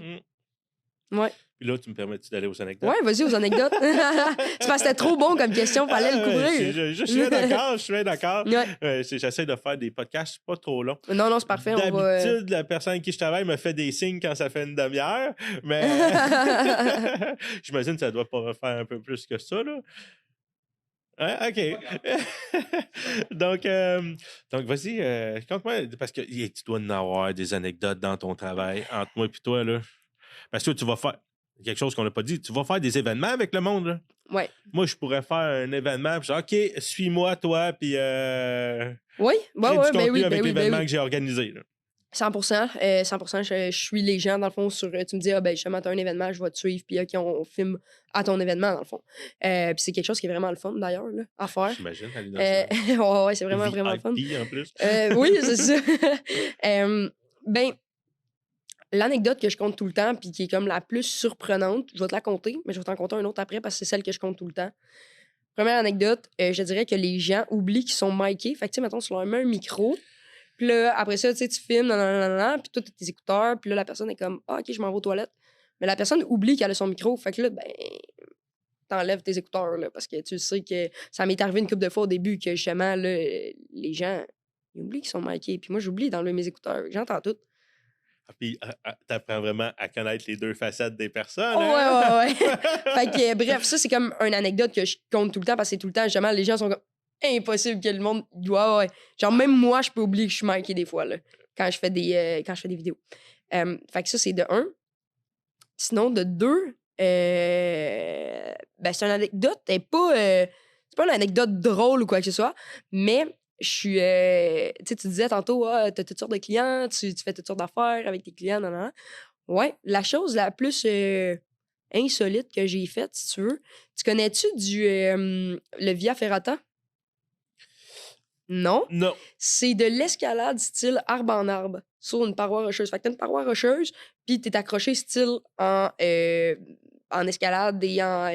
Speaker 2: Ouais.
Speaker 1: Puis là, tu me permets-tu d'aller aux anecdotes?
Speaker 2: Ouais, vas-y, aux anecdotes. C'est parce que c'était trop bon comme question, fallait le couvrir.
Speaker 1: Je suis bien d'accord. Ouais. J'essaie de faire des podcasts pas trop longs.
Speaker 2: Non, c'est parfait.
Speaker 1: D'habitude, la personne avec qui je travaille me fait des signes quand ça fait une demi-heure, mais j'imagine que ça doit pas faire un peu plus que ça, là. Ouais, OK. Donc vas-y, conte-moi, parce que tu dois en avoir des anecdotes dans ton travail, entre moi et toi, là. Parce que tu vas faire quelque chose qu'on n'a pas dit. Tu vas faire des événements avec le monde, là.
Speaker 2: Ouais.
Speaker 1: Moi, je pourrais faire un événement, puis OK, suis-moi, toi, puis
Speaker 2: oui,
Speaker 1: avec l'événement que j'ai organisé, là.
Speaker 2: 100%. 100%, je suis les gens, dans le fond, sur... Tu me dis, justement, t'as un événement, je vais te suivre, puis OK, on filme à ton événement, dans le fond. Puis c'est quelque chose qui est vraiment le fun, d'ailleurs, là, à faire.
Speaker 1: J'imagine, aller dans ça.
Speaker 2: Ouais, c'est vraiment le fun.
Speaker 1: en plus.
Speaker 2: Oui, c'est ça. L'anecdote que je compte tout le temps, puis qui est comme la plus surprenante, je vais te la compter, mais je vais t'en compter un autre après, parce que c'est celle que je compte tout le temps. Première anecdote, je dirais que les gens oublient qu'ils sont micés. Fait que, tu sais, mettons, tu leur mets un micro, puis là, après ça, tu sais, tu filmes, puis toi, t'as tes écouteurs, puis là, la personne est comme, OK, je m'en vais aux toilettes. Mais la personne oublie qu'elle a son micro. Fait que là, t'enlèves tes écouteurs, là, parce que tu sais que ça m'est arrivé une couple de fois au début que, justement, là, les gens, ils oublient qu'ils sont micés. Puis moi, j'oublie d'enlever mes écouteurs. J'entends tout.
Speaker 1: Puis t'apprends vraiment à connaître les deux facettes des personnes.
Speaker 2: Ouais. Fait que, bref, ça, c'est comme une anecdote que je compte tout le temps, parce que c'est tout le temps, justement, les gens sont comme... Impossible que le monde doit. Ouais. Genre, même moi, je peux oublier que je suis manquée des fois, là, quand je fais des vidéos. Fait que ça, c'est de 1. Sinon, de 2, c'est une anecdote. C'est pas une anecdote drôle ou quoi que ce soit, mais je suis. Tu disais tantôt, t'as toutes sortes de clients, tu fais toutes sortes d'affaires avec tes clients, Ouais, la chose la plus insolite que j'ai fait, si tu veux. Tu connais-tu le Via Ferrata? Non.
Speaker 1: Non.
Speaker 2: C'est de l'escalade style arbre en arbre sur une paroi rocheuse. Fait que t'as une paroi rocheuse, puis t'es accroché style en escalade et en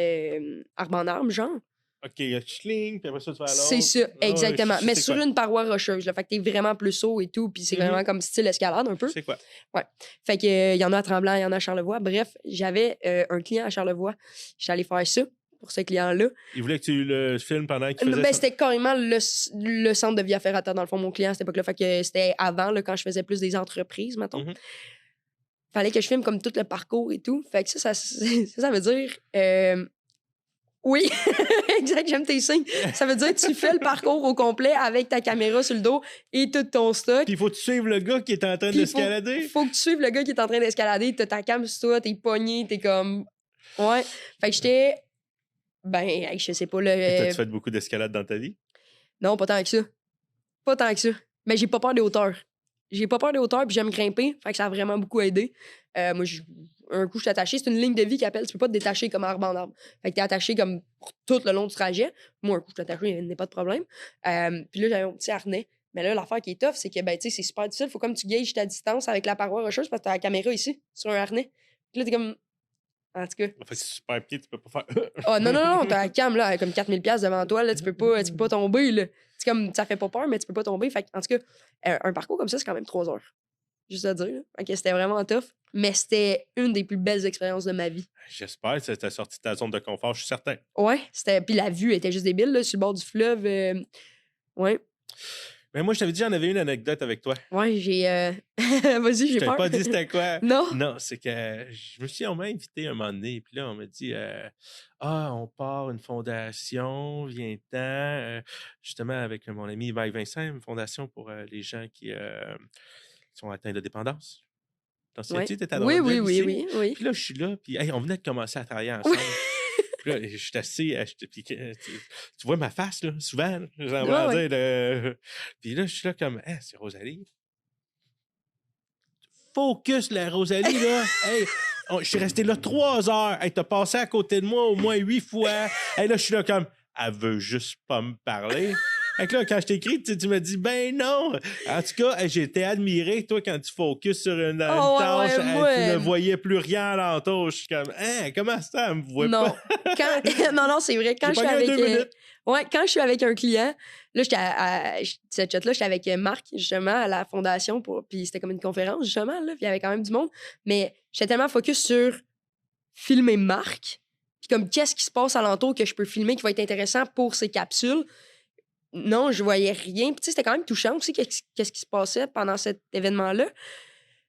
Speaker 2: arbre en arbre, genre.
Speaker 1: OK, schling, puis après ça, tu vas à l'autre.
Speaker 2: C'est ça, exactement.
Speaker 1: Je
Speaker 2: Mais
Speaker 1: sais
Speaker 2: sur
Speaker 1: quoi.
Speaker 2: une paroi rocheuse. Là, fait que t'es vraiment plus haut et tout, puis c'est
Speaker 1: Mhm.
Speaker 2: vraiment comme style escalade un peu.
Speaker 1: Je sais quoi.
Speaker 2: Ouais. Fait que y en a à Tremblant, il y en a à Charlevoix. Bref, j'avais un client à Charlevoix. J'étais allée faire ça pour ce client-là.
Speaker 1: Il voulait que tu le filmes pendant qu'il faisait
Speaker 2: Ben,
Speaker 1: ça.
Speaker 2: c'était carrément le centre de Via Ferrata, dans le fond, mon client à cette époque-là. Fait que c'était avant, là, quand je faisais plus des entreprises, mettons.
Speaker 1: Mhm.
Speaker 2: Fallait que je filme comme tout le parcours et tout. Fait que ça veut dire... Oui, exact, j'aime tes signes. Ça veut dire que tu fais le parcours au complet avec ta caméra sur le dos et tout ton stock.
Speaker 1: Puis il faut que tu suives le gars qui est en train
Speaker 2: Puis
Speaker 1: d'escalader.
Speaker 2: faut que tu suives le gars qui est en train d'escalader. T'as ta cam sur toi, t'es pogné, t'es comme... Ouais. Fait que j'étais... Ben, hey, je sais pas,
Speaker 1: Et
Speaker 2: là...
Speaker 1: t'as-tu fait beaucoup d'escalade dans ta vie?
Speaker 2: Non, pas tant que ça. Pas tant que ça. Mais j'ai pas peur des hauteurs. J'ai pas peur des hauteurs, puis j'aime grimper. Fait que ça a vraiment beaucoup aidé. Moi, un coup, je suis attaché. C'est une ligne de vie qui appelle. Tu peux pas te détacher comme arbre en arbre. Fait que t'es attaché comme pour tout le long du trajet. Moi, un coup, je suis attaché, il n'y a pas de problème. Puis là, j'avais mon petit harnais. Mais là, l'affaire qui est tough, c'est que, ben, tu sais, c'est super difficile. Faut comme tu gages ta distance avec la paroi rocheuse parce que t'as la caméra ici, sur un harnais. Puis là, t'es comme... En tout cas...
Speaker 1: Fait que c'est super pied, tu peux pas faire...
Speaker 2: Oh non, t'as la cam, là, comme 4000$ devant toi, là, tu peux pas tomber, là. C'est comme, ça fait pas peur, mais tu peux pas tomber. Fait en tout cas, un parcours comme ça, c'est quand même 3 heures. Juste à dire, là. Fait que c'était vraiment tough, mais c'était une des plus belles expériences de ma vie.
Speaker 1: J'espère que t'as sorti de ta zone de confort, je suis certain.
Speaker 2: Ouais, puis la vue était juste débile, là, sur le bord du fleuve. Ouais.
Speaker 1: Mais moi, je t'avais dit, j'en avais une anecdote avec toi.
Speaker 2: Ouais, j'ai... Vas-y,
Speaker 1: Je
Speaker 2: j'ai
Speaker 1: t'avais
Speaker 2: peur.
Speaker 1: pas dit c'était quoi.
Speaker 2: Non?
Speaker 1: Non, c'est que on m'a invité un moment donné, puis là, on m'a dit on part une fondation, viens-t'en. Justement, avec mon ami Mike Vincent, une fondation pour les gens qui sont atteints de dépendance. T'en souviens-tu? T'étais à
Speaker 2: Oui,
Speaker 1: Drummondville ici?
Speaker 2: oui.
Speaker 1: Puis là, je suis là, puis hey, on venait de commencer à travailler ensemble. Puis là, je suis assis, puis tu vois ma face, là, souvent, là, j'aimerais dire. Puis là, je suis là comme, c'est Rosalie. Focus, la Rosalie, là. Hey, je suis resté là 3 heures. Hey, t'as passé à côté de moi au moins 8 fois. Hey, là, je suis là comme, elle veut juste pas me parler. Fait que là, quand je t'écris, tu me dis, ben non. En tout cas, j'ai été admiré, toi, quand tu focus sur une tâche, tu ne voyais plus rien alentour. Je suis comme, comment ça, elle me voit
Speaker 2: pas? Non, c'est vrai. Quand je suis avec... quand je suis avec un client, là, cette chat-là, j'étais avec Marc, justement, à la fondation, puis c'était comme une conférence, justement, là, puis il y avait quand même du monde. Mais j'étais tellement focus sur filmer Marc, puis comme qu'est-ce qui se passe alentour que je peux filmer qui va être intéressant pour ces capsules. Non, je voyais rien. Puis, tu sais, c'était quand même touchant aussi qu'est-ce qui se passait pendant cet événement-là.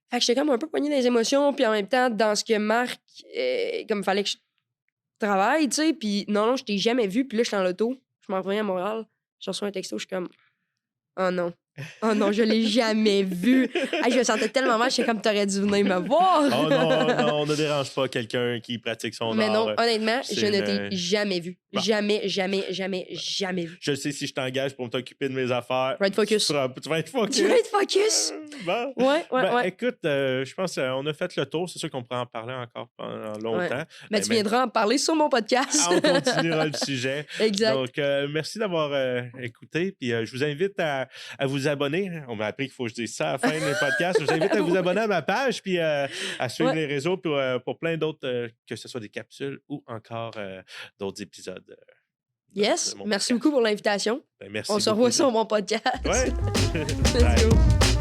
Speaker 2: Fait que j'étais comme un peu poignée dans les émotions, puis en même temps, dans ce que Marc, comme il fallait que je travaille, tu sais. Puis non, je t'ai jamais vu. Puis là, je suis en l'auto, je m'en reviens à Montréal, je reçois un texto, je suis comme, oh non, je l'ai jamais vu. Je me sentais tellement mal, j'étais comme, t'aurais dû venir me voir.
Speaker 1: Oh non, on ne dérange pas quelqu'un qui pratique son art.
Speaker 2: Mais non, honnêtement, je ne t'ai jamais vu. Bon. Jamais vu.
Speaker 1: Je sais, si je t'engage pour m'occuper de mes affaires,
Speaker 2: je vais être focus.
Speaker 1: Tu vas être focus.
Speaker 2: Tu vas être focus.
Speaker 1: Bon.
Speaker 2: Ouais.
Speaker 1: Écoute, je pense qu'on a fait le tour. C'est sûr qu'on pourrait en parler encore pendant longtemps.
Speaker 2: Ouais. Mais tu viendras en parler sur mon podcast.
Speaker 1: On continuera le sujet.
Speaker 2: Exact.
Speaker 1: Donc, merci d'avoir écouté. Puis je vous invite à vous abonner. On m'a appris qu'il faut que je dise ça à la fin du podcast. Je vous invite à vous abonner à ma page puis à suivre les réseaux pour plein d'autres, que ce soit des capsules ou encore d'autres épisodes.
Speaker 2: Yes. Merci beaucoup pour l'invitation.
Speaker 1: Ben, merci
Speaker 2: On se revoit sur mon podcast.
Speaker 1: Ouais.
Speaker 2: Let's go.